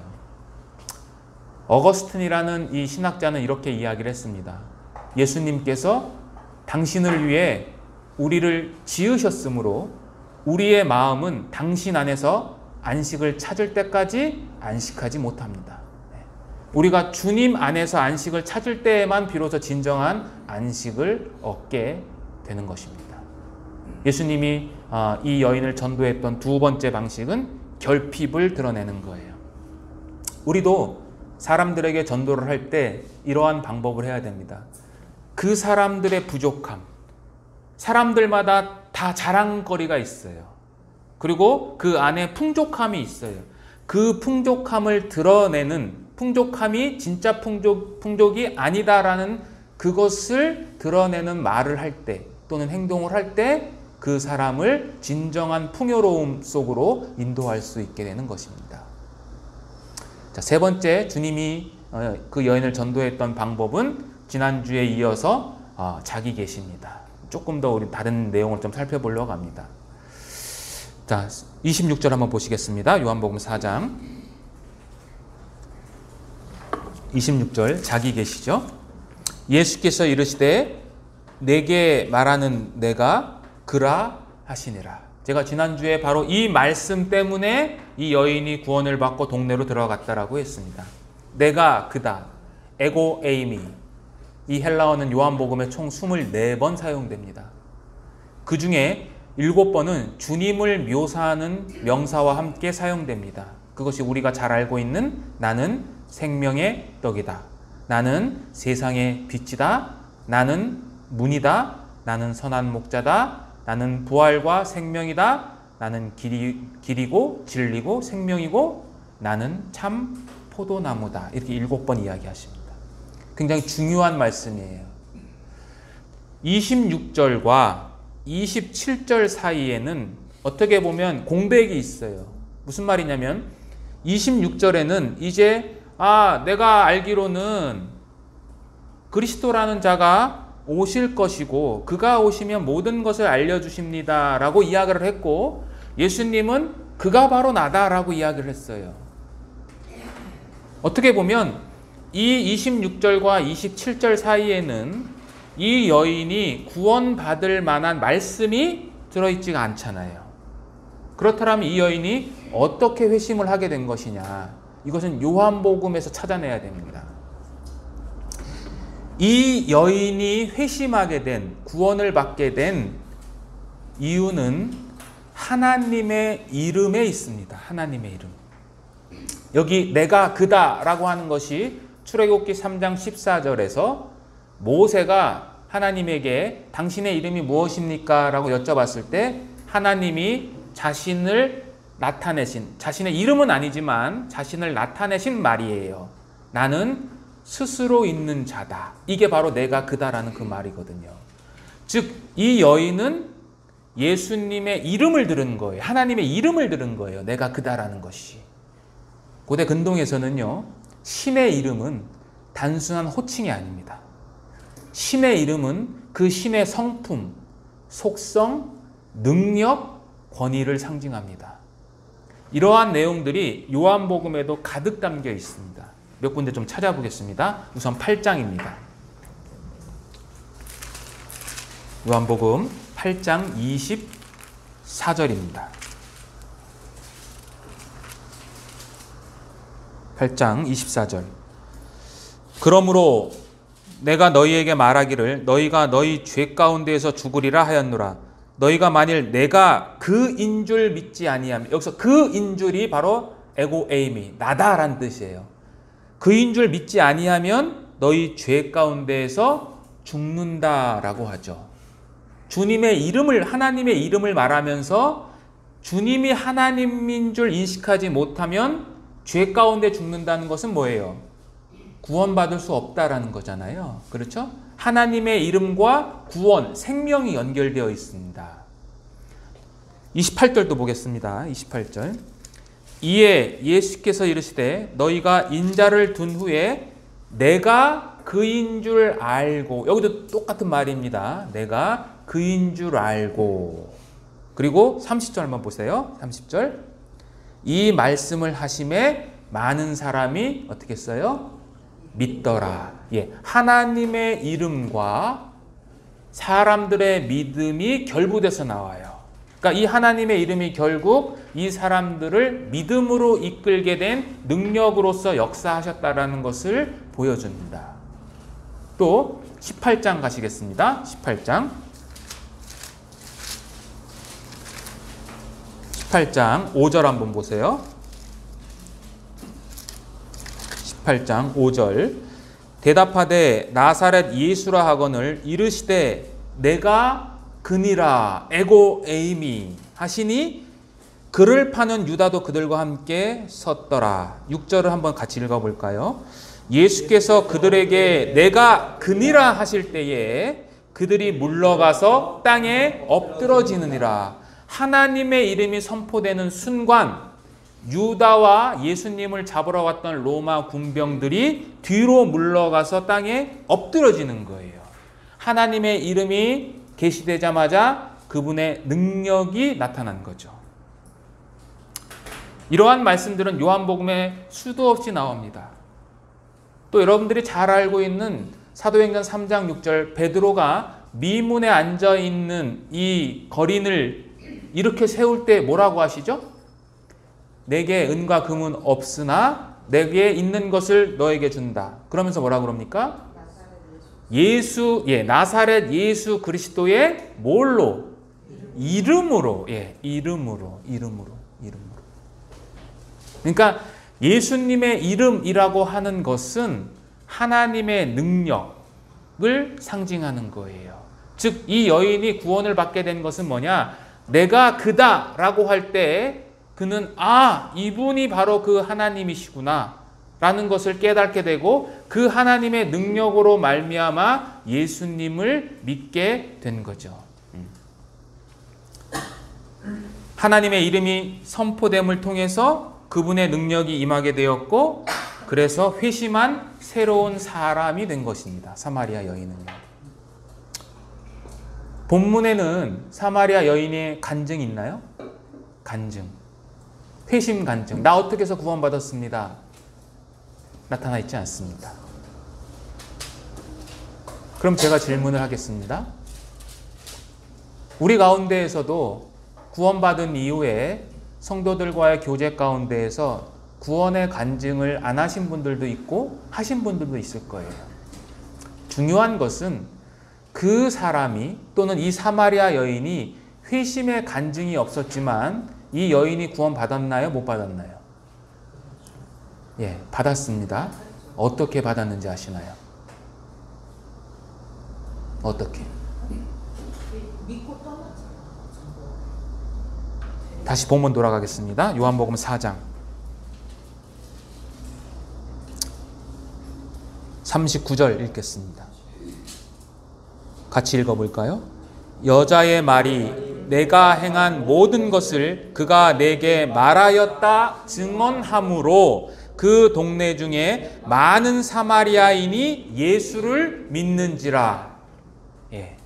어거스틴이라는 이 신학자는 이렇게 이야기를 했습니다. 예수님께서 당신을 위해 우리를 지으셨으므로 우리의 마음은 당신 안에서 안식을 찾을 때까지 안식하지 못합니다. 우리가 주님 안에서 안식을 찾을 때에만 비로소 진정한 안식을 얻게 되는 것입니다. 예수님이 이 여인을 전도했던 2번째 방식은 결핍을 드러내는 거예요. 우리도 사람들에게 전도를 할 때 이러한 방법을 해야 됩니다. 그 사람들의 부족함, 사람들마다 다 자랑거리가 있어요. 그리고 그 안에 풍족함이 있어요. 그 풍족함을 드러내는, 풍족함이 진짜 풍족이 아니다라는 그것을 드러내는 말을 할 때 또는 행동을 할 때 그 사람을 진정한 풍요로움 속으로 인도할 수 있게 되는 것입니다. 자, 3번째, 주님이 그 여인을 전도했던 방법은 지난주에 이어서 자기 계시입니다. 조금 더 우리 다른 내용을 좀 살펴보려고 합니다. 자, 26절 한번 보시겠습니다. 요한복음 4장 26절, 자기 계시죠. 예수께서 이르시되 내게 말하는 내가 그라 하시니라. 제가 지난주에 바로 이 말씀 때문에 이 여인이 구원을 받고 동네로 들어갔다라고 했습니다. 내가 그다, 에고 에이미. 이 헬라어는 요한복음에 총 24번 사용됩니다. 그 중에 7번은 주님을 묘사하는 명사와 함께 사용됩니다. 그것이 우리가 잘 알고 있는 나는 생명의 떡이다, 나는 세상의 빛이다, 나는 문이다, 나는 선한 목자다, 나는 부활과 생명이다, 나는 길이고 진리고 생명이고 나는 참 포도나무다. 이렇게 7번 이야기하십니다. 굉장히 중요한 말씀이에요. 26절과 27절 사이에는 어떻게 보면 공백이 있어요. 무슨 말이냐면 26절에는 이제 내가 알기로는 그리스도라는 자가 오실 것이고 그가 오시면 모든 것을 알려주십니다 라고 이야기를 했고, 예수님은 그가 바로 나다 라고 이야기를 했어요. 어떻게 보면 이 26절과 27절 사이에는 이 여인이 구원받을 만한 말씀이 들어있지가 않잖아요. 그렇다면 이 여인이 어떻게 회심을 하게 된 것이냐, 이것은 요한복음에서 찾아내야 됩니다. 이 여인이 회심하게 된, 구원을 받게 된 이유는 하나님의 이름에 있습니다. 하나님의 이름. 여기 내가 그다 라고 하는 것이 출애굽기 3장 14절에서 모세가 하나님에게 당신의 이름이 무엇입니까? 라고 여쭤봤을 때 하나님이 자신을 나타내신, 자신의 이름은 아니지만 자신을 나타내신 말이에요. 나는 스스로 있는 자다. 이게 바로 내가 그다라는 그 말이거든요. 즉, 이 여인은 예수님의 이름을 들은 거예요. 하나님의 이름을 들은 거예요. 내가 그다라는 것이. 고대 근동에서는요, 신의 이름은 단순한 호칭이 아닙니다. 신의 이름은 그 신의 성품, 속성, 능력, 권위를 상징합니다. 이러한 내용들이 요한복음에도 가득 담겨 있습니다. 몇 군데 좀 찾아보겠습니다. 우선 8장입니다. 요한복음 8장 24절입니다. 8장 24절. 그러므로 내가 너희에게 말하기를 너희가 너희 죄 가운데에서 죽으리라 하였노라. 너희가 만일 내가 그인 줄 믿지 아니하면, 여기서 그인 줄이 바로 에고 에이미, 나다라는 뜻이에요. 그인 줄 믿지 아니하면 너희 죄 가운데에서 죽는다라고 하죠. 주님의 이름을, 하나님의 이름을 말하면서 주님이 하나님인 줄 인식하지 못하면 죄 가운데 죽는다는 것은 뭐예요? 구원받을 수 없다라는 거잖아요. 그렇죠? 하나님의 이름과 구원, 생명이 연결되어 있습니다. 28절도 보겠습니다. 28절. 이에 예수께서 이르시되 너희가 인자를 둔 후에 내가 그인 줄 알고, 여기도 똑같은 말입니다. 내가 그인 줄 알고. 그리고 30절 한번 보세요. 30절. 이 말씀을 하심에 많은 사람이 어떻게 했어요? 믿더라. 예, 하나님의 이름과 사람들의 믿음이 결부돼서 나와요. 그러니까 이 하나님의 이름이 결국 이 사람들을 믿음으로 이끌게 된 능력으로서 역사하셨다라는 것을 보여줍니다. 또 18장 가시겠습니다. 18장 5절 한번 보세요. 18장 5절. 대답하되 나사렛 예수라 하거늘 이르시되 내가 그니라 에고 에이미 하시니 그를 파는 유다도 그들과 함께 섰더라. 6절을 한번 같이 읽어볼까요? 예수께서 그들에게 내가 그니라 하실 때에 그들이 물러가서 땅에 엎드러지느니라. 하나님의 이름이 선포되는 순간 유다와 예수님을 잡으러 왔던 로마 군병들이 뒤로 물러가서 땅에 엎드러지는 거예요. 하나님의 이름이 계시되자마자 그분의 능력이 나타난 거죠. 이러한 말씀들은 요한복음에 수도 없이 나옵니다. 또 여러분들이 잘 알고 있는 사도행전 3장 6절, 베드로가 미문에 앉아있는 이 거린을 이렇게 세울 때 뭐라고 하시죠? 내게 은과 금은 없으나 내게 있는 것을 너에게 준다. 그러면서 뭐라고 그럽니까? 나사렛 예수 그리스도의 뭘로? 이름으로. 이름으로. 그러니까 예수님의 이름이라고 하는 것은 하나님의 능력을 상징하는 거예요. 즉, 이 여인이 구원을 받게 된 것은 뭐냐? 내가 그다라고 할 때 그는 이분이 바로 그 하나님이시구나 라는 것을 깨닫게 되고 그 하나님의 능력으로 말미암아 예수님을 믿게 된 거죠. 하나님의 이름이 선포됨을 통해서 그분의 능력이 임하게 되었고 그래서 회심한 새로운 사람이 된 것입니다. 사마리아 여인은요. 본문에는 사마리아 여인의 간증이 있나요? 간증. 회심 간증. 나 어떻게 해서 구원받았습니다. 나타나 있지 않습니다. 그럼 제가 질문을 하겠습니다. 우리 가운데에서도 구원받은 이후에 성도들과의 교제 가운데에서 구원의 간증을 안 하신 분들도 있고 하신 분들도 있을 거예요. 중요한 것은 그 사람이 또는 이 사마리아 여인이 회심의 간증이 없었지만 이 여인이 구원받았나요? 못 받았나요? 예, 받았습니다. 어떻게 받았는지 아시나요? 어떻게? 다시 본문 돌아가겠습니다. 요한복음 4장 39절 읽겠습니다. 같이 읽어볼까요? 여자의 말이 내가 행한 모든 것을 그가 내게 말하였다 증언하므로 그 동네 중에 많은 사마리아인이 예수를 믿는지라. 예.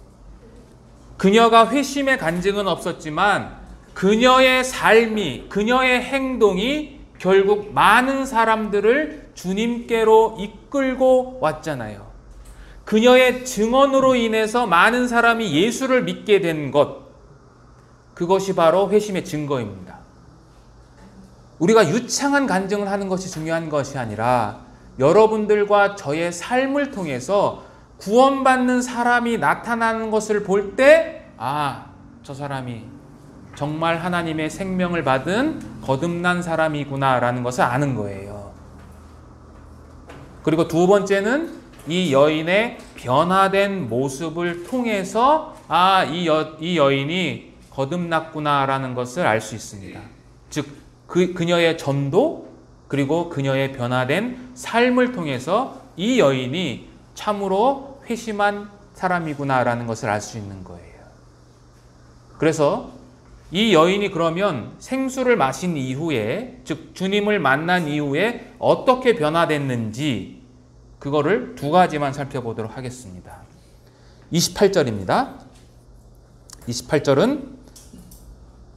그녀가 회심의 간증은 없었지만 그녀의 삶이, 그녀의 행동이 결국 많은 사람들을 주님께로 이끌고 왔잖아요. 그녀의 증언으로 인해서 많은 사람이 예수를 믿게 된 것, 그것이 바로 회심의 증거입니다. 우리가 유창한 간증을 하는 것이 중요한 것이 아니라 여러분들과 저의 삶을 통해서 구원받는 사람이 나타나는 것을 볼 때, 아, 저 사람이 정말 하나님의 생명을 받은 거듭난 사람이구나 라는 것을 아는 거예요. 그리고 두 번째는 이 여인의 변화된 모습을 통해서 이 여인이 거듭났구나 라는 것을 알 수 있습니다. 즉 그녀의 전도 그리고 그녀의 변화된 삶을 통해서 이 여인이 참으로 회심한 사람이구나 라는 것을 알 수 있는 거예요. 그래서 이 여인이 그러면 생수를 마신 이후에, 즉 주님을 만난 이후에 어떻게 변화됐는지 그거를 두 가지만 살펴보도록 하겠습니다. 28절입니다. 28절은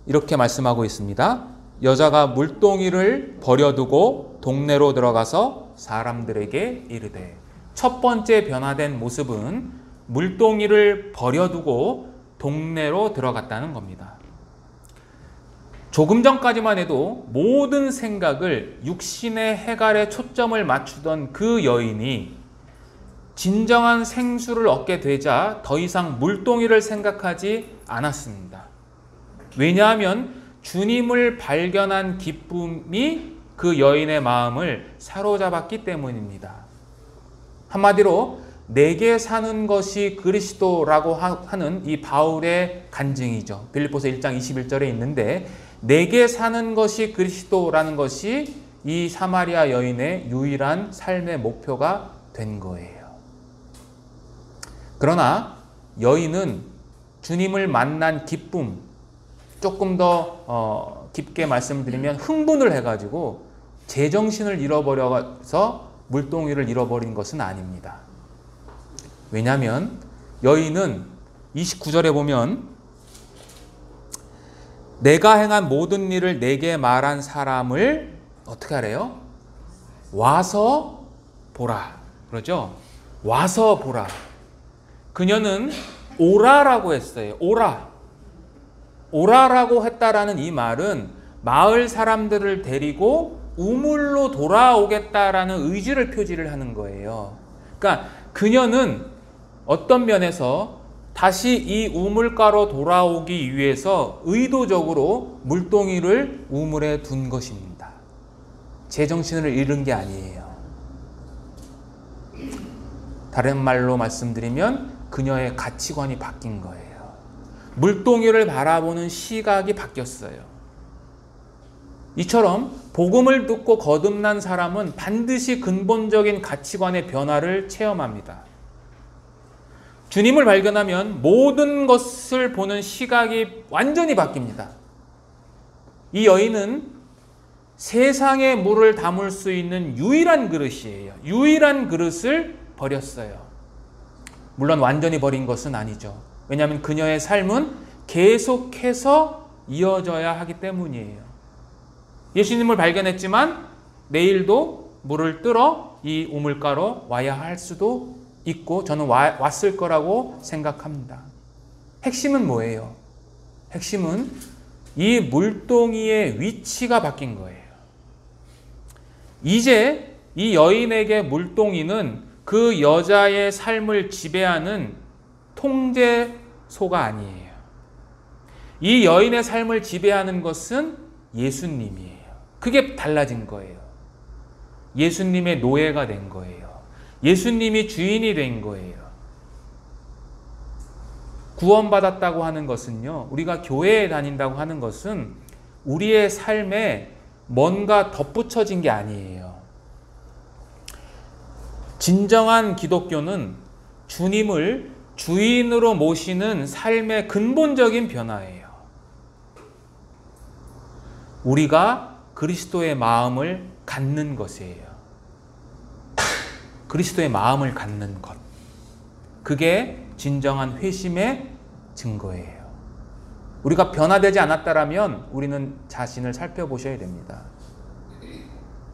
이렇게 말씀하고 있습니다. 여자가 물동이를 버려두고 동네로 들어가서 사람들에게 이르되. 첫 번째 변화된 모습은 물동이를 버려두고 동네로 들어갔다는 겁니다. 조금 전까지만 해도 모든 생각을 육신의 해갈에 초점을 맞추던 그 여인이 진정한 생수를 얻게 되자 더 이상 물동이를 생각하지 않았습니다. 왜냐하면 주님을 발견한 기쁨이 그 여인의 마음을 사로잡았기 때문입니다. 한마디로 내게 사는 것이 그리스도라고 하는 이 바울의 간증이죠. 빌립보서 1장 21절에 있는데 내게 사는 것이 그리스도라는 것이 이 사마리아 여인의 유일한 삶의 목표가 된 거예요. 그러나 여인은 주님을 만난 기쁨, 조금 더 깊게 말씀드리면 흥분을 해가지고 제정신을 잃어버려서 물동이를 잃어버린 것은 아닙니다. 왜냐하면 여인은 29절에 보면 내가 행한 모든 일을 내게 말한 사람을 어떻게 하래요? 와서 보라. 그러죠? 와서 보라. 그녀는 오라라고 했어요. 오라. 오라라고 했다라는 이 말은 마을 사람들을 데리고 우물로 돌아오겠다라는 의지를 표지를 하는 거예요. 그러니까 그녀는 어떤 면에서 다시 이 우물가로 돌아오기 위해서 의도적으로 물동이를 우물에 둔 것입니다. 제정신을 잃은 게 아니에요. 다른 말로 말씀드리면 그녀의 가치관이 바뀐 거예요. 물동이를 바라보는 시각이 바뀌었어요. 이처럼 복음을 듣고 거듭난 사람은 반드시 근본적인 가치관의 변화를 체험합니다. 주님을 발견하면 모든 것을 보는 시각이 완전히 바뀝니다. 이 여인은 세상의 물을 담을 수 있는 유일한 그릇이에요. 유일한 그릇을 버렸어요. 물론 완전히 버린 것은 아니죠. 왜냐하면 그녀의 삶은 계속해서 이어져야 하기 때문이에요. 예수님을 발견했지만 내일도 물을 뜰어 이 우물가로 와야 할 수도 있고 저는 왔을 거라고 생각합니다. 핵심은 뭐예요? 핵심은 이 물동이의 위치가 바뀐 거예요. 이제 이 여인에게 물동이는 그 여자의 삶을 지배하는 통제소가 아니에요. 이 여인의 삶을 지배하는 것은 예수님이에요. 그게 달라진 거예요. 예수님의 노예가 된 거예요. 예수님이 주인이 된 거예요. 구원받았다고 하는 것은요, 우리가 교회에 다닌다고 하는 것은 우리의 삶에 뭔가 덧붙여진 게 아니에요. 진정한 기독교는 주님을 주인으로 모시는 삶의 근본적인 변화예요. 우리가 그리스도의 마음을 갖는 것이에요. 그리스도의 마음을 갖는 것. 그게 진정한 회심의 증거예요. 우리가 변화되지 않았다면 우리는 자신을 살펴보셔야 됩니다.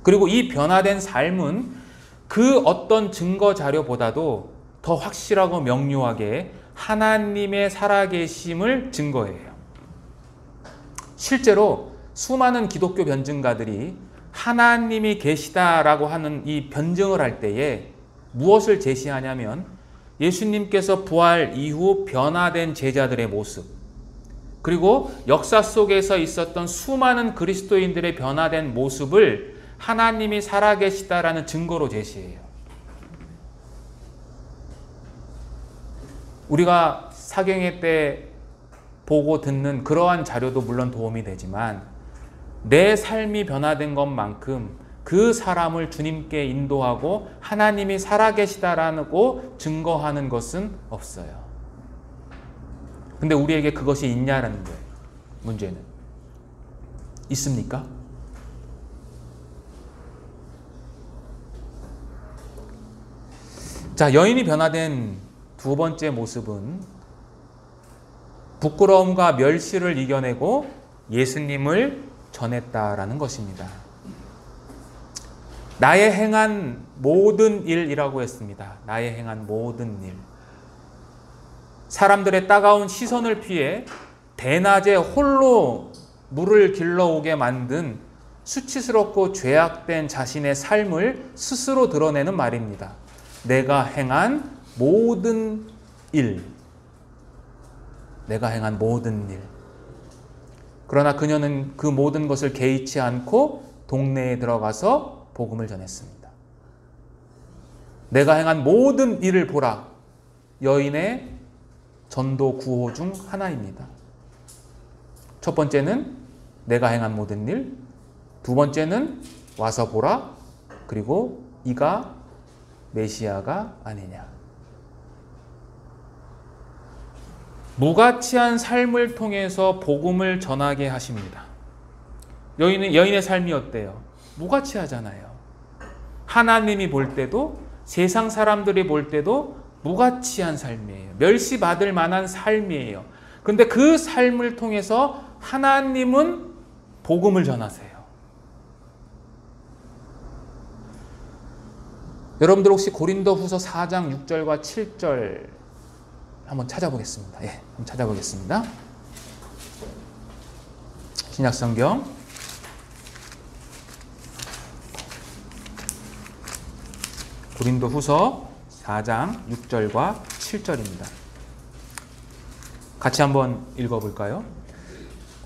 그리고 이 변화된 삶은 그 어떤 증거 자료보다도 더 확실하고 명료하게 하나님의 살아계심을 증거해요. 실제로 수많은 기독교 변증가들이 하나님이 계시다라고 하는 이 변증을 할 때에 무엇을 제시하냐면 예수님께서 부활 이후 변화된 제자들의 모습, 그리고 역사 속에서 있었던 수많은 그리스도인들의 변화된 모습을 하나님이 살아계시다라는 증거로 제시해요. 우리가 사경회 때 보고 듣는 그러한 자료도 물론 도움이 되지만 내 삶이 변화된 것만큼 그 사람을 주님께 인도하고 하나님이 살아계시다라고 증거하는 것은 없어요. 근데 우리에게 그것이 있냐라는 거예요. 문제는. 있습니까? 자, 여인이 변화된 두 번째 모습은 부끄러움과 멸시를 이겨내고 예수님을 전했다라는 것입니다. 나의 행한 모든 일이라고 했습니다. 나의 행한 모든 일. 사람들의 따가운 시선을 피해 대낮에 홀로 물을 길러오게 만든 수치스럽고 죄악된 자신의 삶을 스스로 드러내는 말입니다. 내가 행한 모든 일. 내가 행한 모든 일. 그러나 그녀는 그 모든 것을 개의치 않고 동네에 들어가서 복음을 전했습니다. 내가 행한 모든 일을 보라. 여인의 전도 구호 중 하나입니다. 첫 번째는 내가 행한 모든 일, 두 번째는 와서 보라, 그리고 이가 메시아가 아니냐. 무가치한 삶을 통해서 복음을 전하게 하십니다. 여인의 삶이 어때요? 무가치하잖아요. 하나님이 볼 때도 세상 사람들이 볼 때도 무가치한 삶이에요. 멸시받을 만한 삶이에요. 그런데 그 삶을 통해서 하나님은 복음을 전하세요. 여러분들 혹시 고린도후서 4장 6절과 7절 한번 찾아보겠습니다. 예, 한번 찾아보겠습니다. 신약성경 고린도후서 4장 6절과 7절입니다. 같이 한번 읽어볼까요?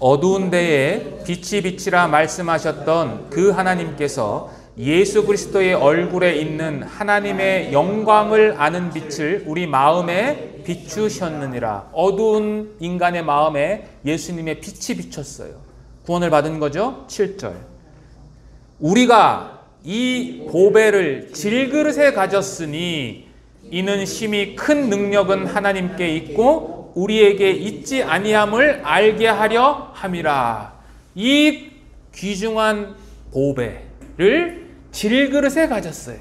어두운 데에 빛이 비치라 말씀하셨던 그 하나님께서 예수 그리스도의 얼굴에 있는 하나님의 영광을 아는 빛을 우리 마음에 비추셨느니라. 어두운 인간의 마음에 예수님의 빛이 비쳤어요. 구원을 받은 거죠. 7절. 우리가 이 보배를 질그릇에 가졌으니 이는 심히 큰 능력은 하나님께 있고 우리에게 있지 아니함을 알게 하려 함이라. 이 귀중한 보배를 질그릇에 가졌어요.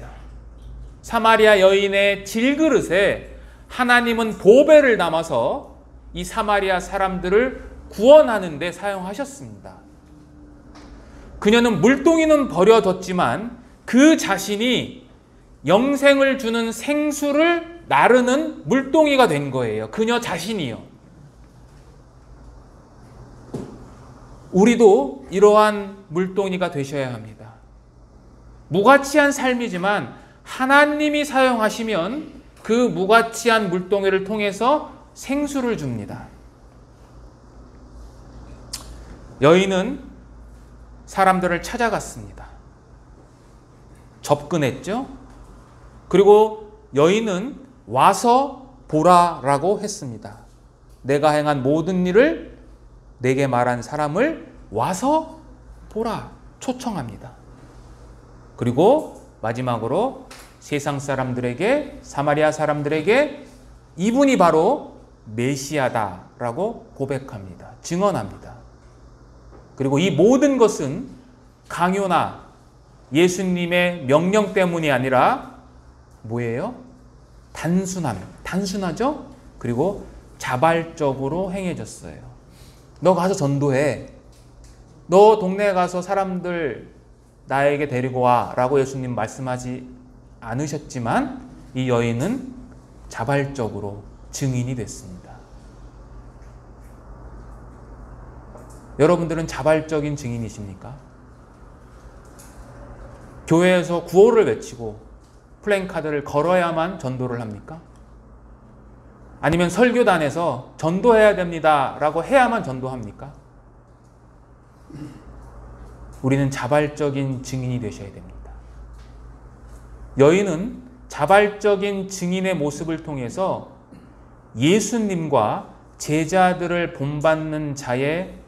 사마리아 여인의 질그릇에 하나님은 보배를 담아서 이 사마리아 사람들을 구원하는 데 사용하셨습니다. 그녀는 물동이는 버려뒀지만 그 자신이 영생을 주는 생수를 나르는 물동이가 된 거예요. 그녀 자신이요. 우리도 이러한 물동이가 되셔야 합니다. 무가치한 삶이지만 하나님이 사용하시면 그 무가치한 물동이를 통해서 생수를 줍니다. 여인은 사람들을 찾아갔습니다. 접근했죠. 그리고 여인은 와서 보라라고 했습니다. 내가 행한 모든 일을 내게 말한 사람을 와서 보라 초청합니다. 그리고 마지막으로 세상 사람들에게, 사마리아 사람들에게 이분이 바로 메시아다라고 고백합니다. 증언합니다. 그리고 이 모든 것은 강요나 예수님의 명령 때문이 아니라 뭐예요? 단순하죠? 그리고 자발적으로 행해졌어요. 너 가서 전도해. 너 동네에 가서 사람들 나에게 데리고 와 라고 예수님 말씀하지 않으셨지만 이 여인은 자발적으로 증인이 됐습니다. 여러분들은 자발적인 증인이십니까? 교회에서 구호를 외치고 플랜카드를 걸어야만 전도를 합니까? 아니면 설교단에서 전도해야 됩니다 라고 해야만 전도합니까? 우리는 자발적인 증인이 되셔야 됩니다. 여인은 자발적인 증인의 모습을 통해서 예수님과 제자들을 본받는 자의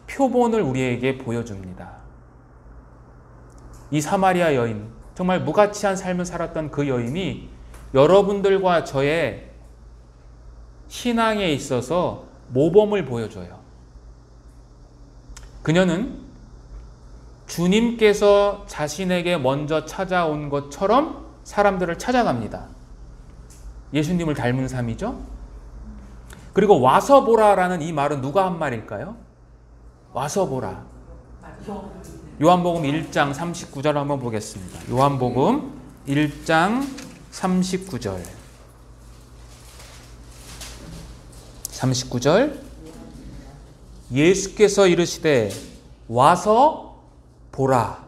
표본을 우리에게 보여줍니다. 이 사마리아 여인, 정말 무가치한 삶을 살았던 그 여인이 여러분들과 저의 신앙에 있어서 모범을 보여줘요. 그녀는 주님께서 자신에게 먼저 찾아온 것처럼 사람들을 찾아갑니다. 예수님을 닮은 삶이죠. 그리고 와서 보라라는 이 말은 누가 한 말일까요? 와서 보라. 요한복음 1장 39절 한번 보겠습니다. 요한복음 1장 39절. 39절. 예수께서 이르시되 와서 보라.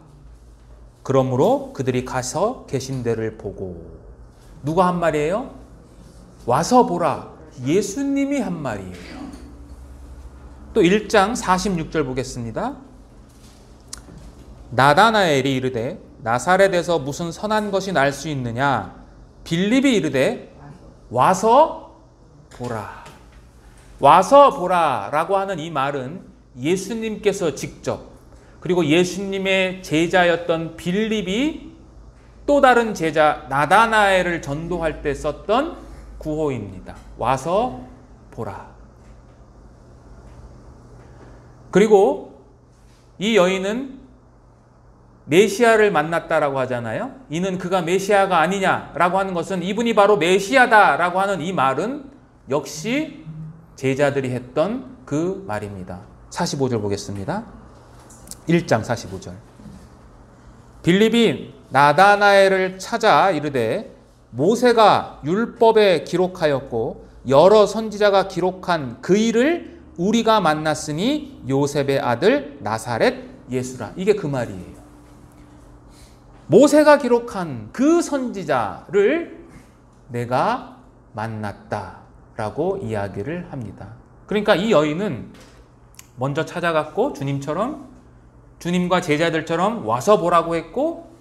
그러므로 그들이 가서 계신 데를 보고. 누가 한 말이에요? 와서 보라. 예수님이 한 말이에요. 또 1장 46절 보겠습니다. 나다나엘이 이르되 나사렛에서 무슨 선한 것이 날 수 있느냐? 빌립이 이르되 와서 보라. 와서 보라라고 하는 이 말은 예수님께서 직접, 그리고 예수님의 제자였던 빌립이 또 다른 제자 나다나엘을 전도할 때 썼던 구호입니다. 와서 보라. 그리고 이 여인은 메시아를 만났다라고 하잖아요. 이는 그가 메시아가 아니냐라고 하는 것은 이분이 바로 메시아다라고 하는 이 말은 역시 제자들이 했던 그 말입니다. 45절 보겠습니다. 1장 45절. 빌립이 나다나엘을 찾아 이르되 모세가 율법에 기록하였고 여러 선지자가 기록한 그 일을 우리가 만났으니 요셉의 아들 나사렛 예수라. 이게 그 말이에요. 모세가 기록한 그 선지자를 내가 만났다라고 이야기를 합니다. 그러니까 이 여인은 먼저 찾아갔고 주님과 제자들처럼 와서 보라고 했고,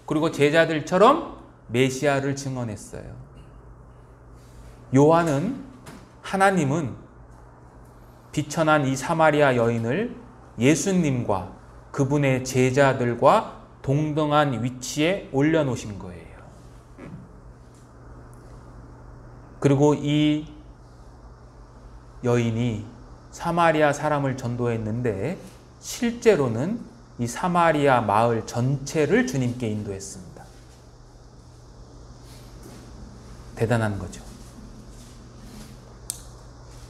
그리고 제자들처럼 메시아를 증언했어요. 하나님은 비천한 이 사마리아 여인을 예수님과 그분의 제자들과 동등한 위치에 올려놓으신 거예요. 그리고 이 여인이 사마리아 사람을 전도했는데 실제로는 이 사마리아 마을 전체를 주님께 인도했습니다. 대단한 거죠.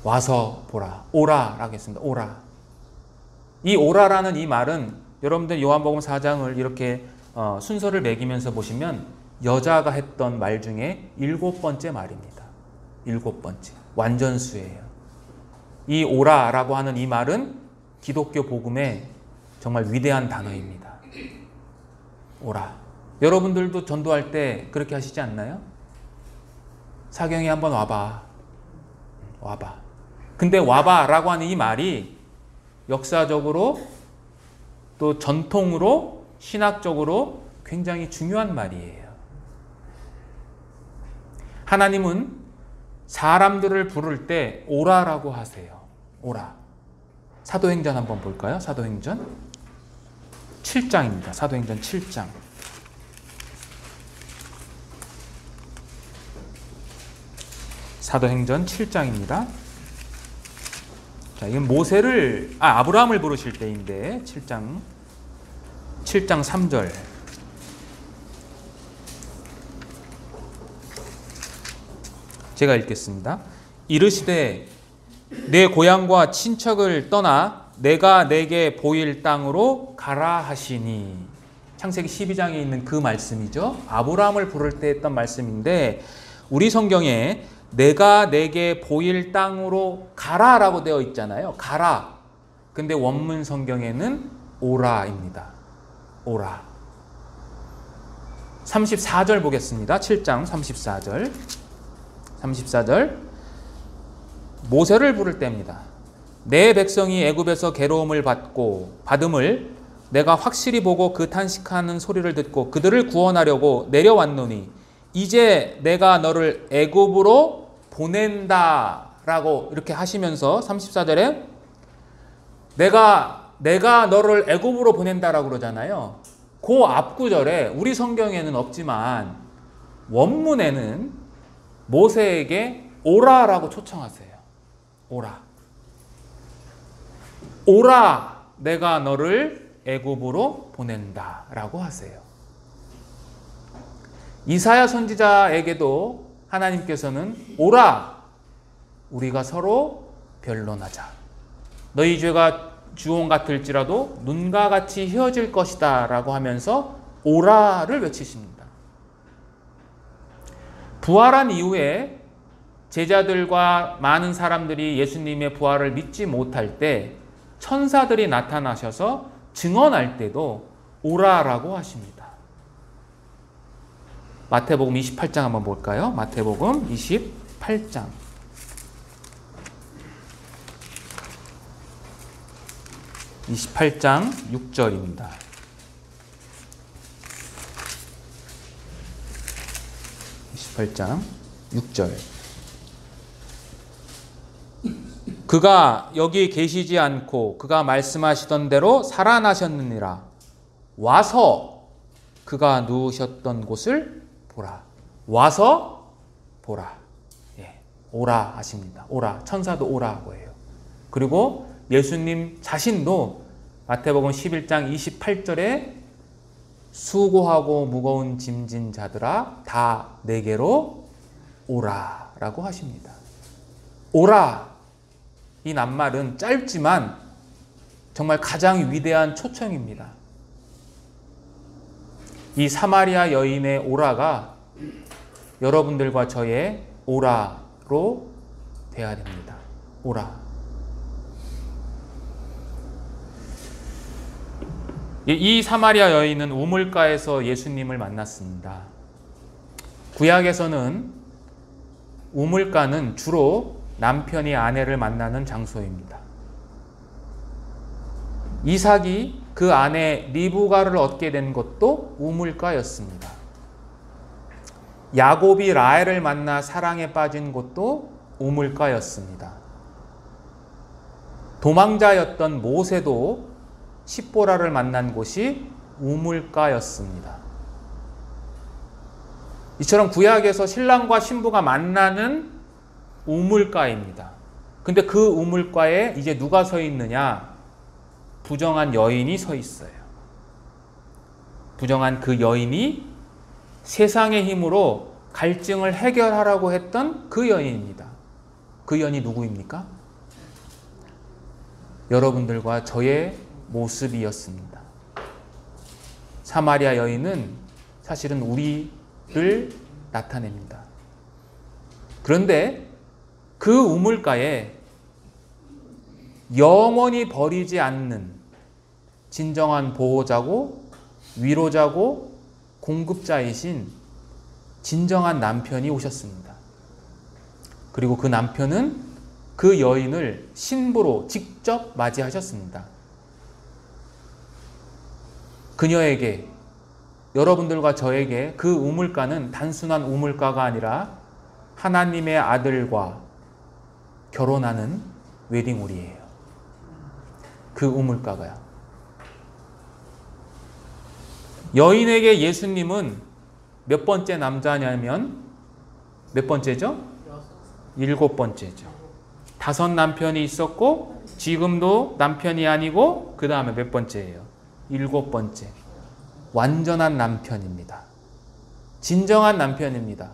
와서 보라. 오라라고 했습니다. 오라. 이 오라라는 이 말은 여러분들 요한복음 4장을 이렇게 순서를 매기면서 보시면 여자가 했던 말 중에 7번째 말입니다. 7번째. 완전수예요. 이 오라라고 하는 이 말은 기독교 복음의 정말 위대한 단어입니다. 오라. 여러분들도 전도할 때 그렇게 하시지 않나요? 사경에 한번 와봐. 와봐. 근데 와봐라고 하는 이 말이 역사적으로 또 전통으로 신학적으로 굉장히 중요한 말이에요. 하나님은 사람들을 부를 때 오라라고 하세요. 오라. 사도행전 한번 볼까요? 사도행전 7장입니다. 사도행전 7장. 사도행전 7장입니다. 자, 이건 아브라함을 부르실 때인데 7장 3절. 제가 읽겠습니다. 이르시되 내 고향과 친척을 떠나 내가 내게 보일 땅으로 가라 하시니. 창세기 12장에 있는 그 말씀이죠. 아브라함을 부를 때 했던 말씀인데 우리 성경에 내가 내게 보일 땅으로 가라라고 되어 있잖아요. 가라. 근데 원문 성경에는 오라입니다. 오라. 34절 보겠습니다. 7장 34절. 34절. 모세를 부를 때입니다. 내 백성이 애굽에서 괴로움을 받음을 내가 확실히 보고 그 탄식하는 소리를 듣고 그들을 구원하려고 내려왔노니 이제 내가 너를 애굽으로 보낸다라고 이렇게 하시면서 34절에 내가 너를 애굽으로 보낸다라고 그러잖아요. 그 앞구절에 우리 성경에는 없지만 원문에는 모세에게 오라라고 초청하세요. 오라. 오라, 내가 너를 애굽으로 보낸다라고 하세요. 이사야 선지자에게도 하나님께서는 오라, 우리가 서로 변론하자. 너희 죄가 주홍 같을지라도 눈과 같이 휘어질 것이다 라고 하면서 오라를 외치십니다. 부활한 이후에 제자들과 많은 사람들이 예수님의 부활을 믿지 못할 때 천사들이 나타나셔서 증언할 때도 오라라고 하십니다. 마태복음 28장 한번 볼까요? 마태복음 28장. (28장) 6절입니다. 28장 6절. 그가 여기 계시지 않고 그가 말씀하시던 대로 살아나셨느니라. 와서 그가 누우셨던 곳을 보라. 와서 보라. 예, 오라 하십니다. 오라. 천사도 오라고 해요. 그리고 예수님 자신도 마태복음 11장 28절에 수고하고 무거운 짐진 자들아 다 내게로 오라라고 하십니다. 오라. 이 낱말은 짧지만 정말 가장 위대한 초청입니다. 이 사마리아 여인의 오라가 여러분들과 저의 오라로 돼야 됩니다. 오라. 이 사마리아 여인은 우물가에서 예수님을 만났습니다. 구약에서는 우물가는 주로 남편이 아내를 만나는 장소입니다. 이삭이 그 아내 리브가를 얻게 된 것도 우물가였습니다. 야곱이 라헬을 만나 사랑에 빠진 곳도 우물가였습니다. 도망자였던 모세도 십보라를 만난 곳이 우물가였습니다. 이처럼 구약에서 신랑과 신부가 만나는 우물가입니다. 근데 그 우물가에 이제 누가 서 있느냐? 부정한 여인이 서 있어요. 부정한 그 여인이 세상의 힘으로 갈증을 해결하라고 했던 그 여인입니다. 그 여인이 누구입니까? 여러분들과 저의 모습이었습니다. 사마리아 여인은 사실은 우리 나타냅니다. 그런데 그 우물가에 영원히 버리지 않는 진정한 보호자고 위로자고 공급자이신 진정한 남편이 오셨습니다. 그리고 그 남편은 그 여인을 신부로 직접 맞이하셨습니다. 그녀에게, 여러분들과 저에게 그 우물가는 단순한 우물가가 아니라 하나님의 아들과 결혼하는 웨딩홀이에요. 그 우물가가요. 여인에게 예수님은 몇 번째 남자냐면 몇 번째죠? 7번째죠. 5 남편이 있었고 지금도 남편이 아니고 그 다음에 몇 번째예요? 7번째. 완전한 남편입니다. 진정한 남편입니다.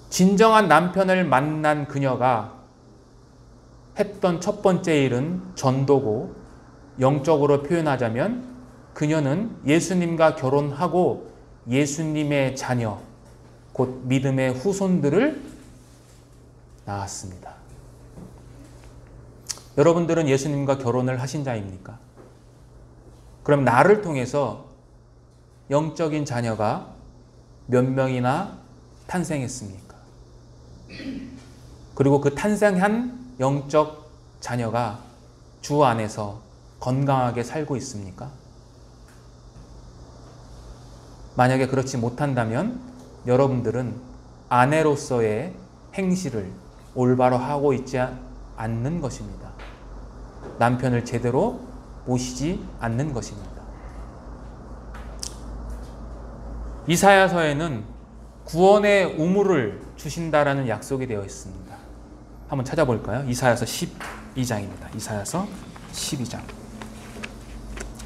진정한 남편을 만난 그녀가 했던 첫 번째 일은 전도고, 영적으로 표현하자면 그녀는 예수님과 결혼하고 예수님의 자녀, 곧 믿음의 후손들을 낳았습니다. 여러분들은 예수님과 결혼을 하신 자입니까? 그럼 나를 통해서 영적인 자녀가 몇 명이나 탄생했습니까? 그리고 그 탄생한 영적 자녀가 주 안에서 건강하게 살고 있습니까? 만약에 그렇지 못한다면 여러분들은 아내로서의 행실을 올바로 하고 있지 않는 것입니다. 남편을 제대로 모시지 않는 것입니다. 이사야서에는 구원의 우물을 주신다라는 약속이 되어 있습니다. 한번 찾아볼까요? 이사야서 12장입니다. 이사야서 12장.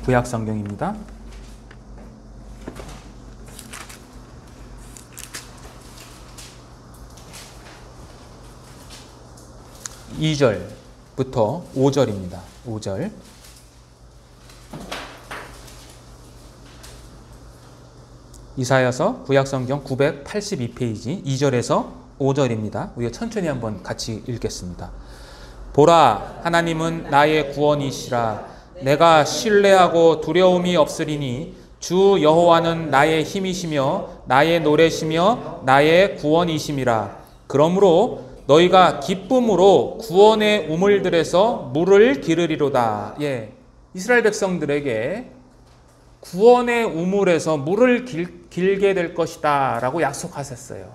구약 성경입니다. 2절부터 5절입니다. 5절. 이사야서 구약성경 982페이지 2절에서 5절입니다. 우리가 천천히 한번 같이 읽겠습니다. 보라, 하나님은 나의 구원이시라. 내가 신뢰하고 두려움이 없으리니 주 여호와는 나의 힘이시며 나의 노래시며 나의 구원이심이라. 그러므로 너희가 기쁨으로 구원의 우물들에서 물을 기르리로다. 예, 이스라엘 백성들에게 구원의 우물에서 물을 길게 될 것이다 라고 약속하셨어요.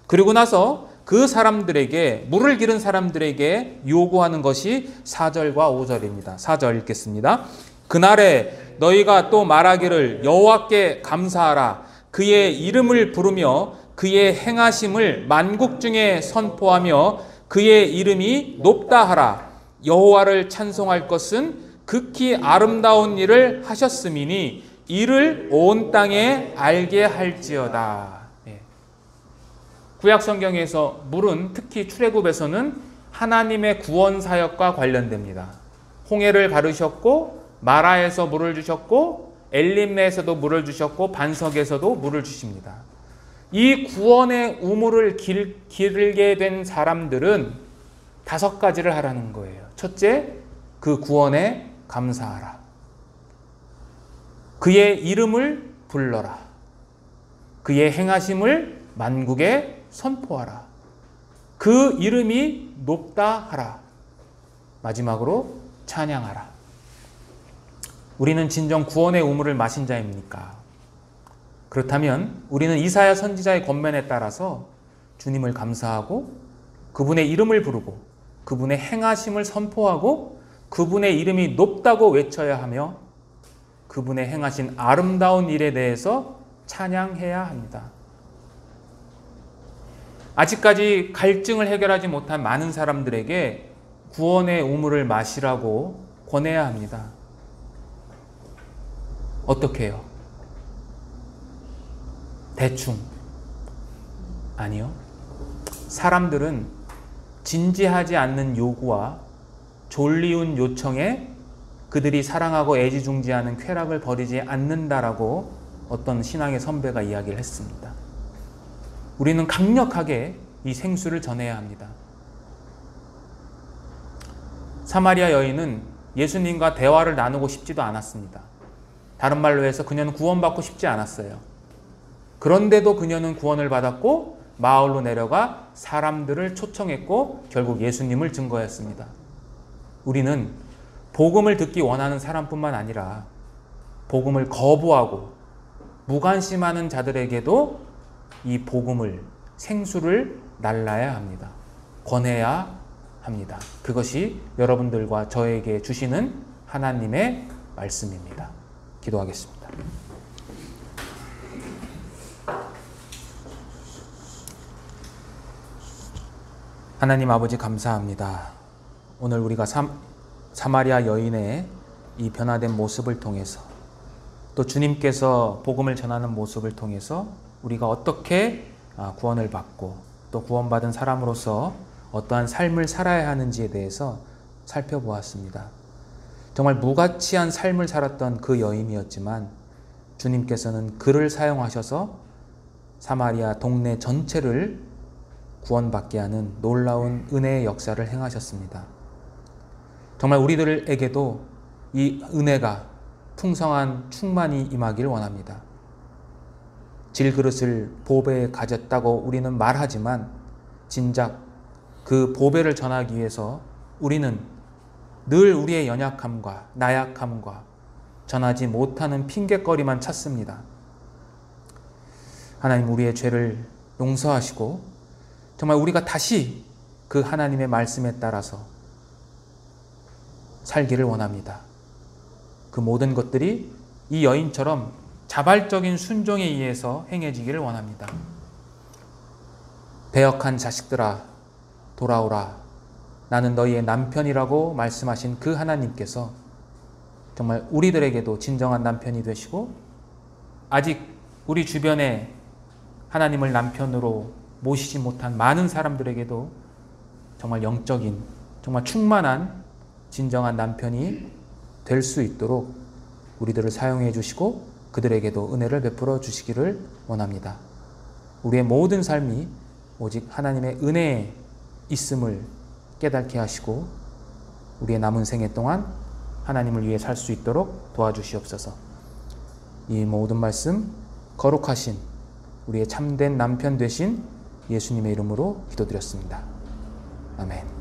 그리고 나서 그 사람들에게, 물을 기른 사람들에게 요구하는 것이 4절과 5절입니다. 4절 읽겠습니다. 그날에 너희가 또 말하기를 여호와께 감사하라. 그의 이름을 부르며 그의 행하심을 만국 중에 선포하며 그의 이름이 높다 하라. 여호와를 찬송할 것은 극히 아름다운 일을 하셨음이니 이를 온 땅에 알게 할지어다. 구약 성경에서 물은 특히 출애굽에서는 하나님의 구원 사역과 관련됩니다. 홍해를 가르셨고 마라에서 물을 주셨고 엘림내에서도 물을 주셨고 반석에서도 물을 주십니다. 이 구원의 우물을 기르게 된 사람들은 5가지를 하라는 거예요. 첫째, 그 구원에 감사하라. 그의 이름을 불러라. 그의 행하심을 만국에 선포하라. 그 이름이 높다 하라. 마지막으로 찬양하라. 우리는 진정 구원의 우물을 마신 자입니까? 그렇다면 우리는 이사야 선지자의 권면에 따라서 주님을 감사하고 그분의 이름을 부르고 그분의 행하심을 선포하고 그분의 이름이 높다고 외쳐야 하며 그분의 행하신 아름다운 일에 대해서 찬양해야 합니다. 아직까지 갈증을 해결하지 못한 많은 사람들에게 구원의 우물을 마시라고 권해야 합니다. 어떻게 해요? 대충? 아니요. 사람들은 진지하지 않는 요구와 졸리운 요청에 그들이 사랑하고 애지중지하는 쾌락을 버리지 않는다라고 어떤 신앙의 선배가 이야기를 했습니다. 우리는 강력하게 이 생수를 전해야 합니다. 사마리아 여인은 예수님과 대화를 나누고 싶지도 않았습니다. 다른 말로 해서 그녀는 구원받고 싶지 않았어요. 그런데도 그녀는 구원을 받았고 마을로 내려가 사람들을 초청했고 결국 예수님을 증거했습니다. 우리는 복음을 듣기 원하는 사람뿐만 아니라 복음을 거부하고 무관심하는 자들에게도 이 복음을, 생수를 날라야 합니다. 권해야 합니다. 그것이 여러분들과 저에게 주시는 하나님의 말씀입니다. 기도하겠습니다. 하나님 아버지 감사합니다. 오늘 우리가 사마리아 여인의 이 변화된 모습을 통해서 또 주님께서 복음을 전하는 모습을 통해서 우리가 어떻게 구원을 받고 또 구원받은 사람으로서 어떠한 삶을 살아야 하는지에 대해서 살펴보았습니다. 정말 무가치한 삶을 살았던 그 여인이었지만 주님께서는 그를 사용하셔서 사마리아 동네 전체를 구원받게 하는 놀라운 은혜의 역사를 행하셨습니다. 정말 우리들에게도 이 은혜가 풍성한 충만히 임하길 원합니다. 질그릇을 보배에 가졌다고 우리는 말하지만 진작 그 보배를 전하기 위해서 우리는 늘 우리의 연약함과 나약함과 전하지 못하는 핑곗거리만 찾습니다. 하나님, 우리의 죄를 용서하시고 정말 우리가 다시 그 하나님의 말씀에 따라서 살기를 원합니다. 그 모든 것들이 이 여인처럼 자발적인 순종에 의해서 행해지기를 원합니다. 배역한 자식들아 돌아오라, 나는 너희의 남편이라고 말씀하신 그 하나님께서 정말 우리들에게도 진정한 남편이 되시고 아직 우리 주변에 하나님을 남편으로 모시지 못한 많은 사람들에게도 정말 영적인, 정말 충만한 진정한 남편이 될 수 있도록 우리들을 사용해 주시고 그들에게도 은혜를 베풀어 주시기를 원합니다. 우리의 모든 삶이 오직 하나님의 은혜에 있음을 깨닫게 하시고 우리의 남은 생애 동안 하나님을 위해 살 수 있도록 도와주시옵소서. 이 모든 말씀 거룩하신 우리의 참된 남편 되신 예수님의 이름으로 기도드렸습니다. 아멘.